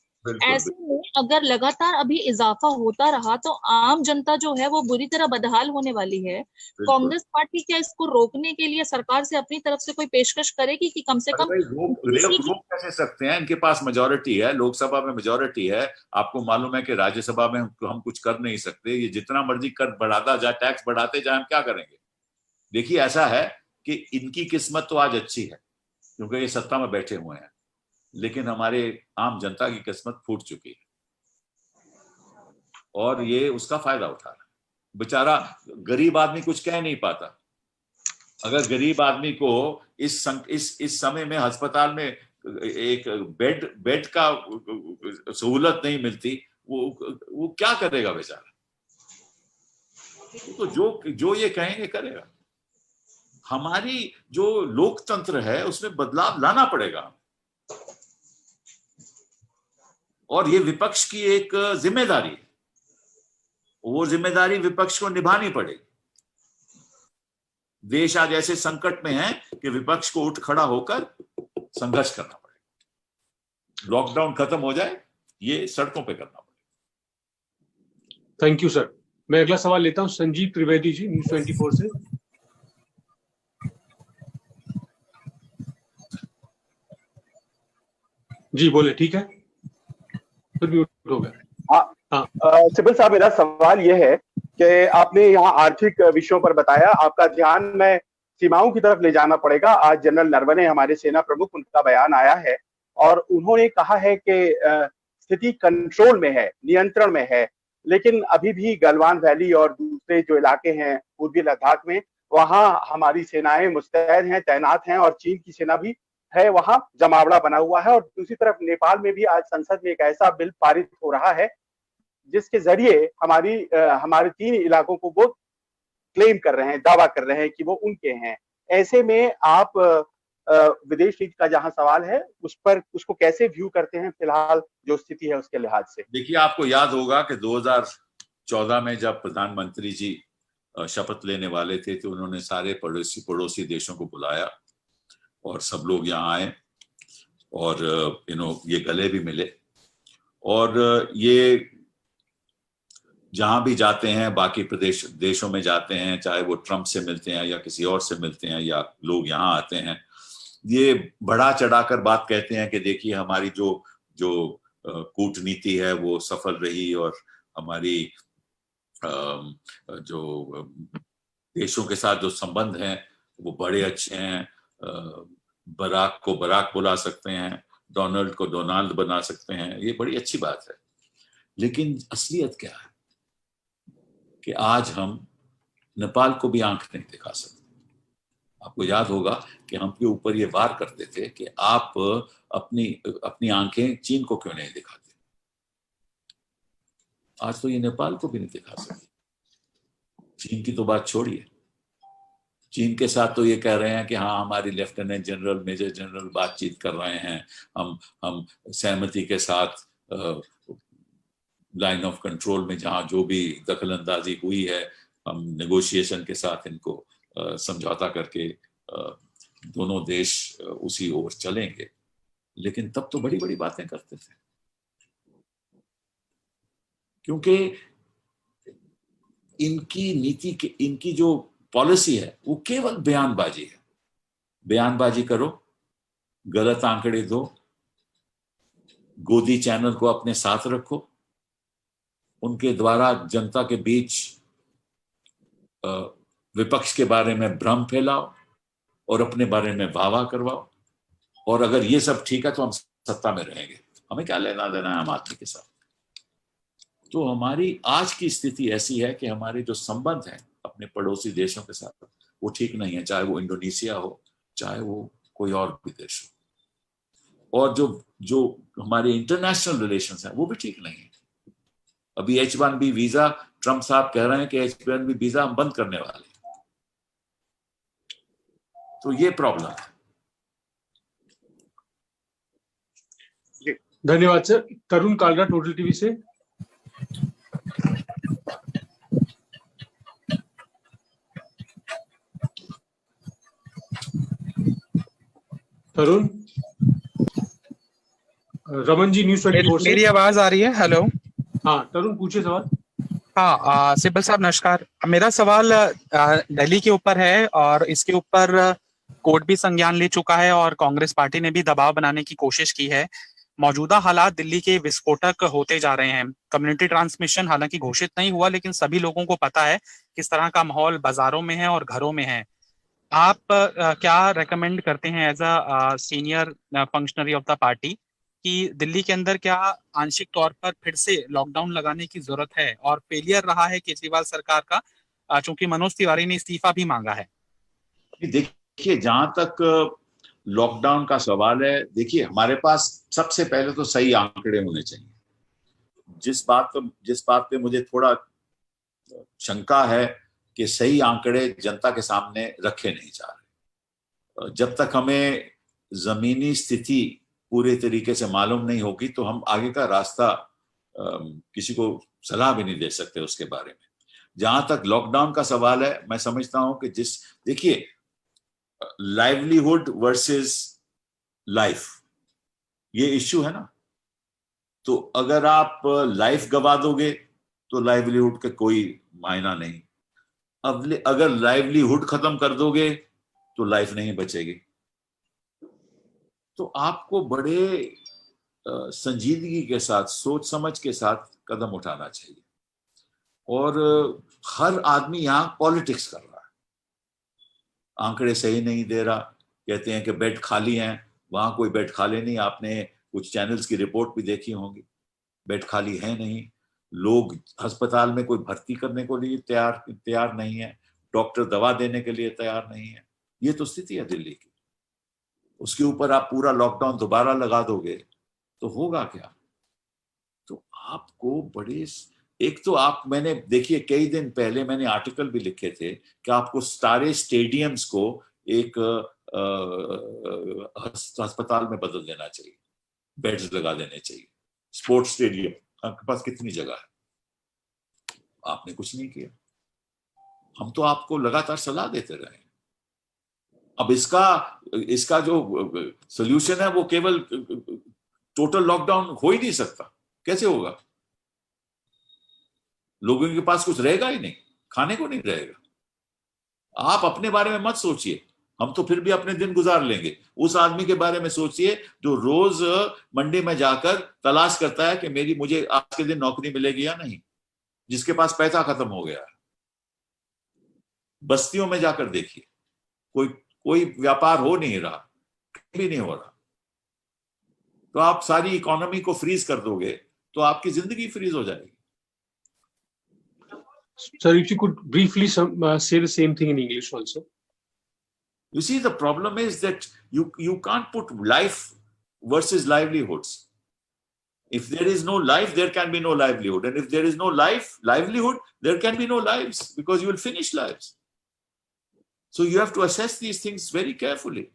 ऐसे में अगर लगातार अभी इजाफा होता रहा तो आम जनता जो है वो बुरी तरह बदहाल होने वाली है। कांग्रेस पार्टी क्या इसको रोकने के लिए सरकार से अपनी तरफ से कोई पेशकश करेगी कि कम से कम रोक कैसे सकते हैं? इनके पास मेजोरिटी है, लोकसभा में मेजोरिटी है। आपको मालूम है कि राज्यसभा में हम कुछ कर नहीं सकते। ये जितना मर्जी कर बढ़ाता जाए, टैक्स बढ़ाते जाए, हम क्या करेंगे? देखिए, ऐसा है कि इनकी किस्मत तो आज अच्छी है क्योंकि ये सत्ता में बैठे हुए हैं, लेकिन हमारे आम जनता की किस्मत फूट चुकी है और ये उसका फायदा उठा रहा है। बेचारा गरीब आदमी कुछ कह नहीं पाता। अगर गरीब आदमी को इस समय में अस्पताल में एक बेड का सहूलत नहीं मिलती, वो क्या करेगा बेचारा? तो जो ये कहेंगे करेगा। हमारी जो लोकतंत्र है उसमें बदलाव लाना पड़ेगा, और ये विपक्ष की एक जिम्मेदारी है। वो जिम्मेदारी विपक्ष को निभानी पड़ेगी। देश आज ऐसे संकट में है कि विपक्ष को उठ खड़ा होकर संघर्ष करना पड़ेगा। लॉकडाउन खत्म हो जाए, ये सड़कों पे करना पड़ेगा। Thank you sir. मैं अगला सवाल लेता हूं संजीव त्रिवेदी जी, न्यूज़ 24 से। जी बोले। ठीक है, फिर म्यूट हो गया। सिब्बल साहब, मेरा सवाल यह है कि आपने यहाँ आर्थिक विषयों पर बताया, आपका ध्यान मैं सीमाओं की तरफ ले जाना पड़ेगा। आज जनरल नरवणे हमारे सेना प्रमुख, उनका बयान आया है और उन्होंने कहा है कि स्थिति कंट्रोल में है, नियंत्रण में है, लेकिन अभी भी गलवान वैली और दूसरे जो इलाके हैं पूर्वी लद्दाख में, वहां हमारी सेनाएं मुस्तैद हैं, तैनात हैं, और चीन की सेना भी है, वहां जमावड़ा बना हुआ है। और दूसरी तरफ नेपाल में भी आज संसद में एक ऐसा बिल पारित हो रहा है जिसके जरिए हमारे 3 इलाकों को वो क्लेम कर रहे हैं, दावा कर रहे हैं कि वो उनके हैं। ऐसे में आप विदेश नीति का जहां सवाल है उसको कैसे व्यू करते हैं फिलहाल जो स्थिति है उसके लिहाज से? देखिए, आपको याद होगा कि 2014 में जब प्रधानमंत्री जी शपथ लेने वाले थे तो उन्होंने सारे पड़ोसी देशों को बुलाया और सब लोग यहाँ आए और ये गले भी मिले। और ये जहां भी जाते हैं, बाकी देशों में जाते हैं, चाहे वो ट्रंप से मिलते हैं या किसी और से मिलते हैं या लोग यहाँ आते हैं, ये बढ़ा चढ़ाकर बात कहते हैं कि देखिए हमारी जो कूटनीति है वो सफल रही और हमारी जो देशों के साथ जो संबंध हैं वो बड़े अच्छे हैं। बराक को बराक बुला सकते हैं, डोनाल्ड को डोनाल्ड बना सकते हैं, ये बड़ी अच्छी बात है। लेकिन असलियत क्या है कि आज हम नेपाल को भी आंख नहीं दिखा सकते। आपको याद होगा कि हम के ऊपर ये वार करते थे कि आप अपनी आंखें चीन को क्यों नहीं दिखाते। आज तो ये नेपाल को भी नहीं दिखा सकते। चीन की तो बात छोड़िए, चीन के साथ तो ये कह रहे हैं कि हाँ हमारी लेफ्टिनेंट जनरल, मेजर जनरल बातचीत कर रहे हैं, हम सहमति के साथ लाइन ऑफ कंट्रोल में जहाँ जो भी दखल अंदाजी हुई है हम नेगोशिएशन के साथ इनको समझौता करके दोनों देश उसी ओर चलेंगे। लेकिन तब तो बड़ी बड़ी बातें करते थे, क्योंकि इनकी नीति के इनकी जो पॉलिसी है वो केवल बयानबाजी है। बयानबाजी करो, गलत आंकड़े दो, गोदी चैनल को अपने साथ रखो, उनके द्वारा जनता के बीच विपक्ष के बारे में भ्रम फैलाओ और अपने बारे में वाह करवाओ। और अगर ये सब ठीक है तो हम सत्ता में रहेंगे, हमें क्या लेना देना है आम आदमी के साथ। तो हमारी आज की स्थिति ऐसी है कि हमारे जो संबंध हैं अपने पड़ोसी देशों के साथ वो ठीक नहीं है, चाहे वो इंडोनेशिया हो, चाहे वो कोई और भी देश हो। और जो हमारे इंटरनेशनल रिलेशंस हैं वो भी ठीक नहीं है। अभी H1B वीजा, ट्रंप साहब कह रहे हैं कि H1B वीजा हम बंद करने वाले हैं। तो ये प्रॉब्लम है। धन्यवाद सर। तरुण कालरा, टोटल टीवी से। तरुण। रमन जी, न्यूज़ 24 से। मेरी आवाज आ रही है? हेलो। हाँ तरुण, पूछिए सवाल। हाँ, सिब्बल साहब नमस्कार। मेरा सवाल दिल्ली के ऊपर है और इसके ऊपर कोर्ट भी संज्ञान ले चुका है और कांग्रेस पार्टी ने भी दबाव बनाने की कोशिश की है। मौजूदा हालात दिल्ली के विस्फोटक होते जा रहे हैं। कम्युनिटी ट्रांसमिशन हालांकि घोषित नहीं हुआ, लेकिन सभी लोगों को पता है किस तरह का माहौल बाजारों में है और घरों में है। आप क्या रेकमेंड करते हैं as a senior functionary of the party कि दिल्ली के अंदर क्या आंशिक तौर पर फिर से लॉकडाउन लगाने की जरूरत है? और फेलियर रहा है केजरीवाल सरकार का, चूंकि मनोज तिवारी ने इस्तीफा भी मांगा है। देखिए, जहां तक लॉकडाउन का सवाल है, देखिए हमारे पास सबसे पहले तो सही आंकड़े होने चाहिए। जिस बात पे मुझे थोड़ा शंका है कि सही आंकड़े जनता के सामने रखे नहीं जा रहे। जब तक हमें जमीनी स्थिति पूरे तरीके से मालूम नहीं होगी तो हम आगे का रास्ता किसी को सलाह भी नहीं दे सकते उसके बारे में। जहां तक लॉकडाउन का सवाल है, मैं समझता हूं कि देखिए, लाइवलीहुड वर्सेस लाइफ, ये इश्यू है ना। तो अगर आप लाइफ गवा दोगे तो लाइवलीहुड का कोई मायना नहीं। अब अगर लाइवलीहुड खत्म कर दोगे तो लाइफ नहीं बचेगी। तो आपको बड़े संजीदगी के साथ, सोच समझ के साथ कदम उठाना चाहिए। और हर आदमी यहाँ पॉलिटिक्स कर रहा है, आंकड़े सही नहीं दे रहा, कहते हैं कि बेड खाली हैं, वहां कोई बेड खाली नहीं। आपने कुछ चैनल्स की रिपोर्ट भी देखी होंगी, बेड खाली है नहीं। लोग अस्पताल में कोई भर्ती करने को लिए तैयार नहीं है, डॉक्टर दवा देने के लिए तैयार नहीं है। ये तो स्थिति है दिल्ली की। उसके ऊपर आप पूरा लॉकडाउन दोबारा लगा दोगे तो होगा क्या? तो आपको बड़े एक तो आप, मैंने देखिए कई दिन पहले मैंने आर्टिकल भी लिखे थे कि आपको सारे स्टेडियम्स को एक अस्पताल में बदल देना चाहिए, बेड्स लगा देने चाहिए। स्पोर्ट्स स्टेडियम आपके पास कितनी जगह है, आपने कुछ नहीं किया। हम तो आपको लगातार सलाह देते रहे। अब इसका जो सोल्यूशन है वो केवल टोटल लॉकडाउन हो ही नहीं सकता। कैसे होगा? लोगों के पास कुछ रहेगा ही नहीं, खाने को नहीं रहेगा। आप अपने बारे में मत सोचिए, हम तो फिर भी अपने दिन गुजार लेंगे। उस आदमी के बारे में सोचिए जो रोज मंडी में जाकर तलाश करता है कि मुझे आज के दिन नौकरी मिलेगी या नहीं, जिसके पास पैसा खत्म हो गया है। बस्तियों में जाकर देखिए, कोई व्यापार हो नहीं रहा, कहीं भी नहीं हो रहा। तो आप सारी इकोनॉमी को फ्रीज कर दोगे तो आपकी जिंदगी फ्रीज हो जाएगी। Sir, if you could briefly say the same thing in English also. You see, the problem is that you can't put life versus livelihoods. If there is no life, there can be no livelihood. And if there is no livelihood, there can be no lives, because you will finish lives. So you have to assess these things very carefully.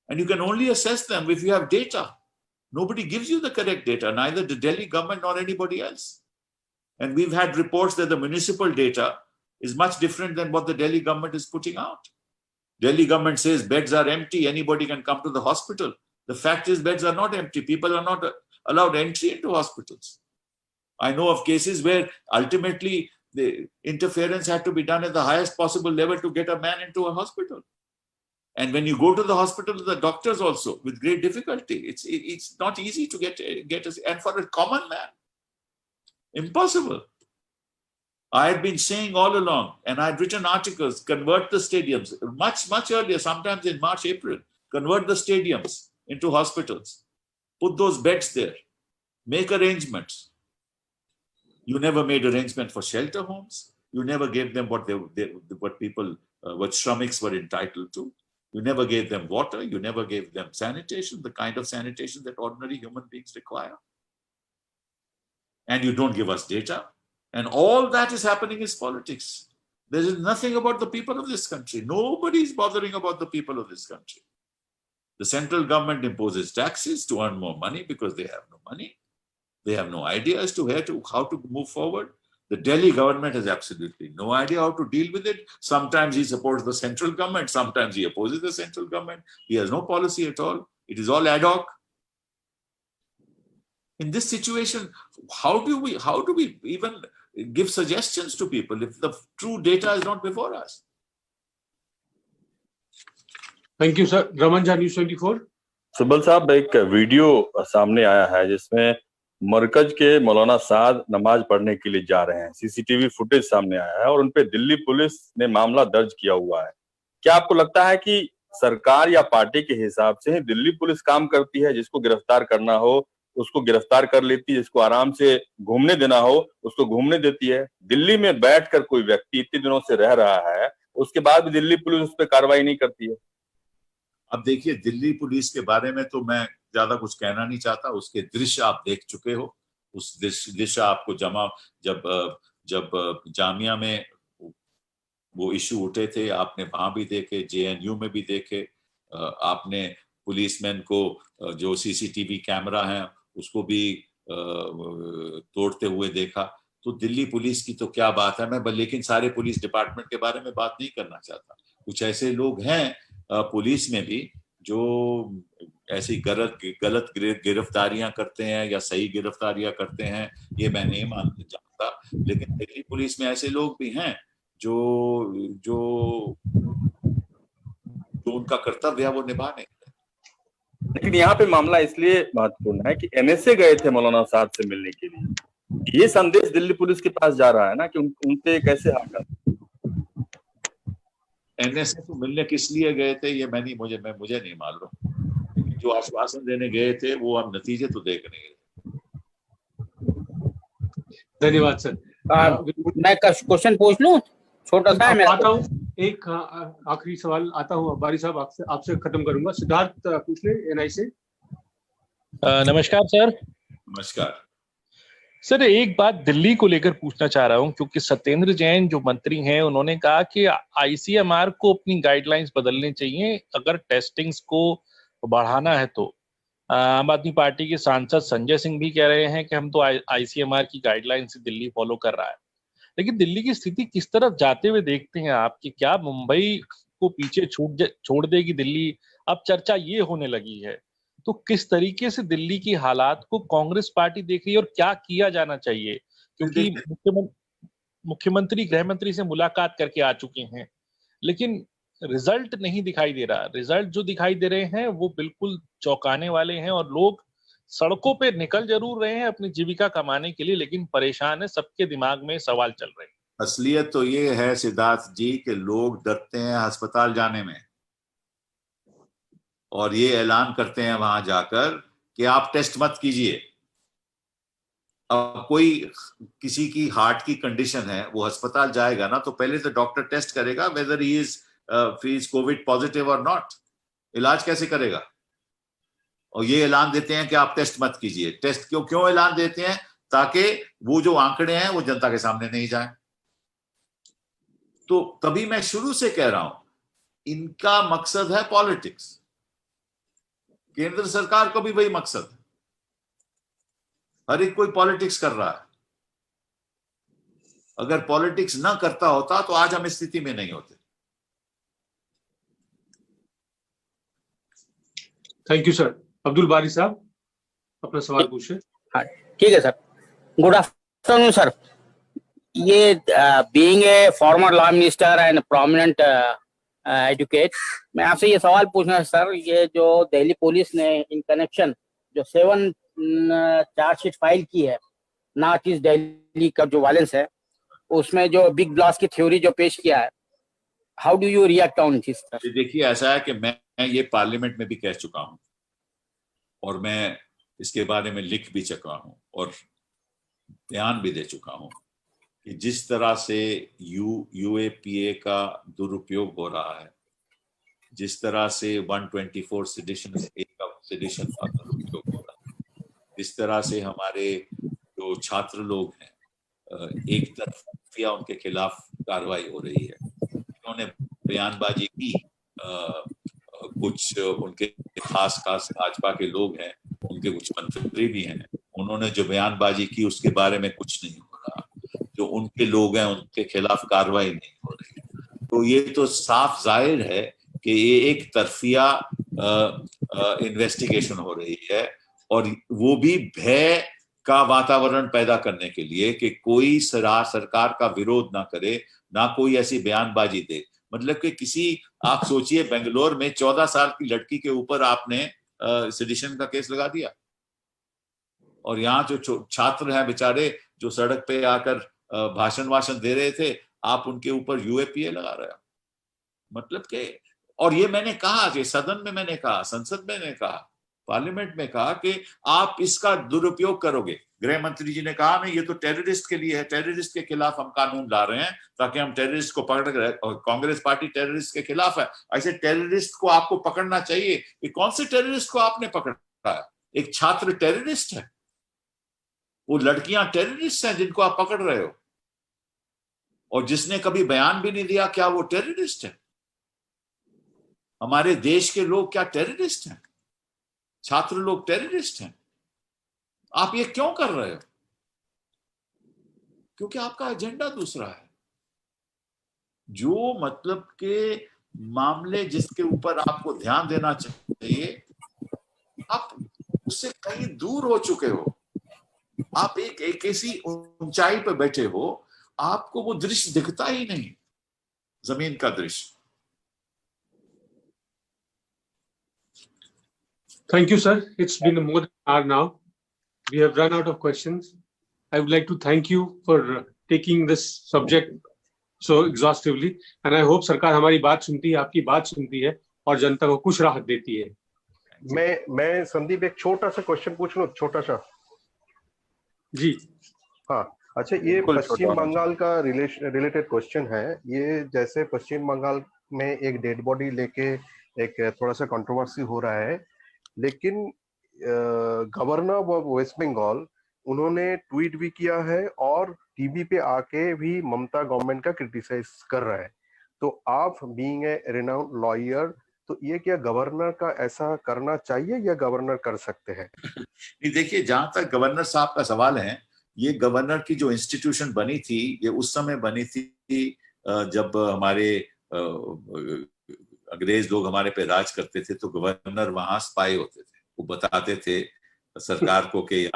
And you can only assess them if you have data. Nobody gives you the correct data, neither the Delhi government nor anybody else. And we've had reports that the municipal data is much different than what the Delhi government is putting out. Delhi government says beds are empty, anybody can come to the hospital. The fact is beds are not empty. People are not allowed entry into hospitals. I know of cases where ultimately the interference had to be done at the highest possible level to get a man into a hospital. And when you go to the hospital, the doctors also, with great difficulty. It's not easy to get and for a common man, impossible. I had been saying all along, and I had written articles, convert the stadiums much earlier, sometimes in March, April, convert the stadiums into hospitals, put those beds there, make arrangements. You never made arrangement for shelter homes. You never gave them what Shramiks were entitled to. You never gave them water. You never gave them sanitation, the kind of sanitation that ordinary human beings require. And you don't give us data. And all that is happening is politics. There is nothing about the people of this country. Nobody is bothering about the people of this country. The central government imposes taxes to earn more money because they have no money. They have no idea as to how to move forward. The Delhi government has absolutely no idea how to deal with it. Sometimes he supports the central government. Sometimes he opposes the central government. He has no policy at all. It is all ad hoc. In this situation, how do we even give suggestions to people if the true data is not before us? Thank you, sir. Raman Jha, News 24. Sibal साहब, एक video सामने आया है जिसमें मरकज के मौलाना साद नमाज पढ़ने के लिए जा रहे हैं। सीसीटीवी फुटेज सामने आया है और उनपे दिल्ली पुलिस ने मामला दर्ज किया हुआ है। क्या आपको लगता है कि सरकार या पार्टी के हिसाब से ही दिल्ली पुलिस काम करती है? जिसको गिरफ्तार करना हो उसको गिरफ्तार कर लेती है, जिसको आराम से घूमने देना हो उसको घूमने देती है। दिल्ली में बैठकर कोई व्यक्ति इतने दिनों से रह रहा है, उसके बाद भी दिल्ली पुलिस उस पर कार्रवाई नहीं करती है। अब देखिए, दिल्ली पुलिस के बारे में तो मैं ज्यादा कुछ कहना नहीं चाहता। उसके दृश्य आप देख चुके हो। उस दृश्य आपको जब जामिया में वो इश्यू उठे थे, आपने वहां भी देखे, JNU में भी देखे। आपने पुलिसमैन को जो सीसीटीवी कैमरा है उसको भी तोड़ते हुए देखा। तो दिल्ली पुलिस की तो क्या बात है। मैं लेकिन सारे पुलिस डिपार्टमेंट के बारे में बात नहीं करना चाहता। कुछ ऐसे लोग हैं पुलिस में भी जो ऐसी गलत गिरफ्तारियां करते हैं या सही गिरफ्तारियां करते हैं, ये मैं नहीं जानता। लेकिन दिल्ली पुलिस में ऐसे लोग भी हैं जो उनका कर्तव्य है वो निभाने। लेकिन यहाँ पे मामला इसलिए महत्वपूर्ण है कि NSA गए थे मौलाना साद से मिलने के लिए। ये संदेश दिल्ली पुलिस के पास जा रहा है ना कि उनसे कैसे हाथ। NSA को मिलने किस लिए गए थे ये मुझे नहीं मालूम। जो आश्वासन देने गए थे वो हम नतीजे तो देख नहीं गए। धन्यवाद सर। मैं क्वेश्चन पूछ लूं, छोटा सा है। आता हूँ, एक आखिरी सवाल आता हूँ बारी साहब, आपसे खत्म करूंगा। सिद्धार्थ पूछ ले NI से। नमस्कार सर। नमस्कार। सर एक बात दिल्ली को लेकर पूछना चाह रहा हूं, क्योंकि सत्येंद्र जैन जो मंत्री हैं उन्होंने कहा कि आईसीएमआर को अपनी गाइडलाइंस बदलनी चाहिए अगर टेस्टिंग्स को बढ़ाना है तो। आम आदमी पार्टी के सांसद संजय सिंह भी कह रहे हैं कि हम तो आईसीएमआर की गाइडलाइन से दिल्ली फॉलो कर रहा है। लेकिन दिल्ली की स्थिति किस तरफ जाते हुए देखते हैं आप कि क्या मुंबई को पीछे छोड़ देगी दिल्ली? अब चर्चा ये होने लगी है, तो किस तरीके से दिल्ली की हालात को कांग्रेस पार्टी देख रही है और क्या किया जाना चाहिए? क्योंकि मुख्यमंत्री गृह मंत्री से मुलाकात करके आ चुके हैं, लेकिन रिजल्ट नहीं दिखाई दे रहा। रिजल्ट जो दिखाई दे रहे हैं वो बिल्कुल चौंकाने वाले हैं और लोग सड़कों पे निकल जरूर रहे हैं अपनी जीविका कमाने के लिए, लेकिन परेशान है, सबके दिमाग में सवाल चल रहे हैं। असलियत तो ये है सिद्धार्थ जी कि लोग डरते हैं अस्पताल जाने में और ये ऐलान करते हैं वहां जाकर कि आप टेस्ट मत कीजिए। अब कोई किसी की हार्ट की कंडीशन है, वो अस्पताल जाएगा ना तो पहले तो डॉक्टर टेस्ट करेगा weather he is Covid positive और नॉट। इलाज कैसे करेगा? और ये ऐलान देते हैं कि आप टेस्ट मत कीजिए। टेस्ट क्यों ऐलान देते हैं? ताकि वो जो आंकड़े हैं वो जनता के सामने नहीं जाए। तो तभी मैं शुरू से कह रहा हूं, इनका मकसद है पॉलिटिक्स। केंद्र सरकार को भी वही मकसद है। हर एक कोई पॉलिटिक्स कर रहा है। अगर पॉलिटिक्स ना करता होता तो आज हम इस स्थिति में नहीं होते। Thank you sir. अब्दुल बारी साहब अपना सवाल पूछे। हाँ ठीक है सर। Good afternoon sir. ये being a former law minister and prominent advocate, मैं आपसे ये सवाल पूछना है सर, ये जो दिल्ली पुलिस ने इन कनेक्शन जो 7 चार्जशीट फाइल की है नॉर्थ ईस्ट दिल्ली का जो वायलेंस है, उसमें जो बिग ब्लास्ट की थ्योरी जो पेश किया है, how do you react on this? देखिए ऐसा है कि मैं ये पार्लियामेंट में भी कह चुका हूं और मैं इसके बारे में लिख भी चुका हूं और बयान भी दे चुका हूं कि जिस तरह से यूएपीए का दुरुपयोग हो रहा है, जिस तरह से 124 सेडिशन का दुरुपयोग हो रहा है, जिस तरह से हमारे जो छात्र लोग हैं एक तरफिया उनके खिलाफ कार्रवाई हो रही है। उन्होंने बयानबाजी की, कुछ उनके खास भाजपा के लोग हैं, उनके कुछ मंत्री भी हैं, उन्होंने जो बयानबाजी की उसके बारे में कुछ नहीं हो रहा। जो उनके लोग हैं उनके खिलाफ कार्रवाई नहीं हो रही। तो ये तो साफ जाहिर है कि ये एक तरफिया इन्वेस्टिगेशन हो रही है और वो भी भय का वातावरण पैदा करने के लिए कि कोई सरकार का विरोध ना करे, ना कोई ऐसी बयानबाजी दे। मतलब कि किसी, आप सोचिए बेंगलोर में 14 साल की लड़की के ऊपर आपने सेडिशन का केस लगा दिया और यहाँ जो छात्र हैं बेचारे जो सड़क पे आकर भाषण दे रहे थे, आप उनके ऊपर यूएपीए लगा रहे हो। मतलब कि, और ये मैंने कहा कि सदन में मैंने कहा, संसद में मैंने कहा, पार्लियामेंट में कहा कि आप इसका दुरुपयोग करोगे। गृह मंत्री जी ने कहा नहीं, ये तो टेररिस्ट के लिए है, टेररिस्ट के खिलाफ हम कानून ला रहे हैं ताकि हम टेररिस्ट को पकड़ कर, और कांग्रेस पार्टी टेररिस्ट के खिलाफ है। ऐसे टेररिस्ट को आपको पकड़ना चाहिए कि कौन से टेररिस्ट को आपने पकड़ा है? एक छात्र टेररिस्ट है, वो लड़कियां टेररिस्ट हैं जिनको आप पकड़ रहे हो, और जिसने कभी बयान भी नहीं दिया, क्या वो टेररिस्ट है? हमारे देश के लोग क्या टेररिस्ट हैं? छात्र लोग टेररिस्ट हैं? आप ये क्यों कर रहे हो? क्योंकि आपका एजेंडा दूसरा है। जो मतलब के मामले जिसके ऊपर आपको ध्यान देना चाहिए, आप उससे कहीं दूर हो चुके हो। आप एक ऐसी ऊंचाई पर बैठे हो, आपको वो दृश्य दिखता ही नहीं, जमीन का दृश्य। Thank you, sir. It's been more than an hour now. We have run out of questions. I would like to thank you for taking this subject so exhaustively, and I hope सरकार हमारी बात सुनती है, आपकी बात सुनती है और जनता को कुछ राहत देती है। मैं संदीप एक छोटा सा क्वेश्चन पूछ लूं, छोटा सा। जी हाँ, अच्छा, ये पश्चिम बंगाल का रिलेटेड क्वेश्चन है। ये जैसे पश्चिम बंगाल में एक डेड बॉडी लेके एक थोड़ा सा कंट्रोवर्सी हो रहा है, लेकिन गवर्नर ऑफ वेस्ट बंगाल उन्होंने ट्वीट भी किया है और टीवी पे आके भी ममता गवर्नमेंट का क्रिटिसाइज कर रहे हैं। तो आप बीइंग ए रिनाउंड लॉयर, तो ये क्या गवर्नर का ऐसा करना चाहिए या गवर्नर कर सकते हैं? नहीं, देखिए, जहां तक गवर्नर साहब का सवाल है, ये गवर्नर की जो इंस्टीट्यूशन बनी थी, ये उस समय बनी थी जब हमारे अंग्रेज लोग हमारे पे राज करते थे, तो गवर्नर वहां स्पाई होते थे। वो बताते थे सरकार को कि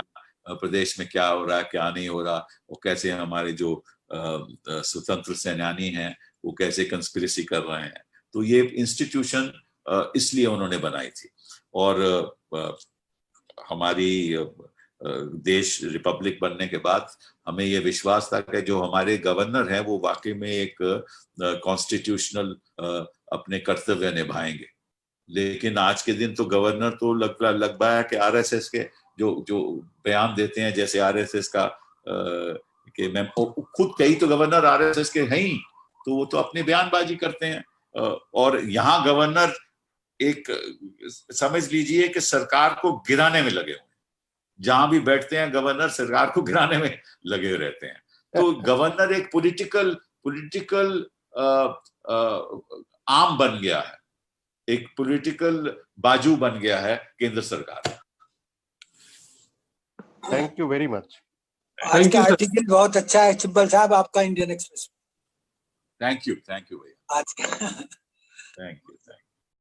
प्रदेश में क्या हो रहा है, क्या नहीं हो रहा, वो कैसे हमारे जो स्वतंत्र सेनानी हैं वो कैसे कंस्पिरेसी कर रहे हैं। तो ये इंस्टीट्यूशन इसलिए उन्होंने बनाई थी। और हमारी देश रिपब्लिक बनने के बाद हमें ये विश्वास था कि जो हमारे गवर्नर हैं वो वाकई में एक कॉन्स्टिट्यूशनल अपने कर्तव्य निभाएंगे। लेकिन आज के दिन तो गवर्नर तो लगभग है कि आरएसएस के जो बयान देते हैं, जैसे आरएसएस का कि मैं खुद कई तो गवर्नर आरएसएस के हैं ही, तो वो तो अपनी बयानबाजी करते हैं। और यहाँ गवर्नर एक समझ लीजिए कि सरकार को गिराने में लगे हुए, जहां भी बैठते हैं गवर्नर सरकार को गिराने में लगे रहते हैं। तो गवर्नर एक पॉलिटिकल आर्म बन गया है, एक पॉलिटिकल बाजू बन गया है केंद्र सरकार। Thank you very much. आज का आर्टिकल बहुत अच्छा है सिब्बल साहब, आपका इंडियन एक्सप्रेस। थैंक यू भैया। आज का थैंक यू।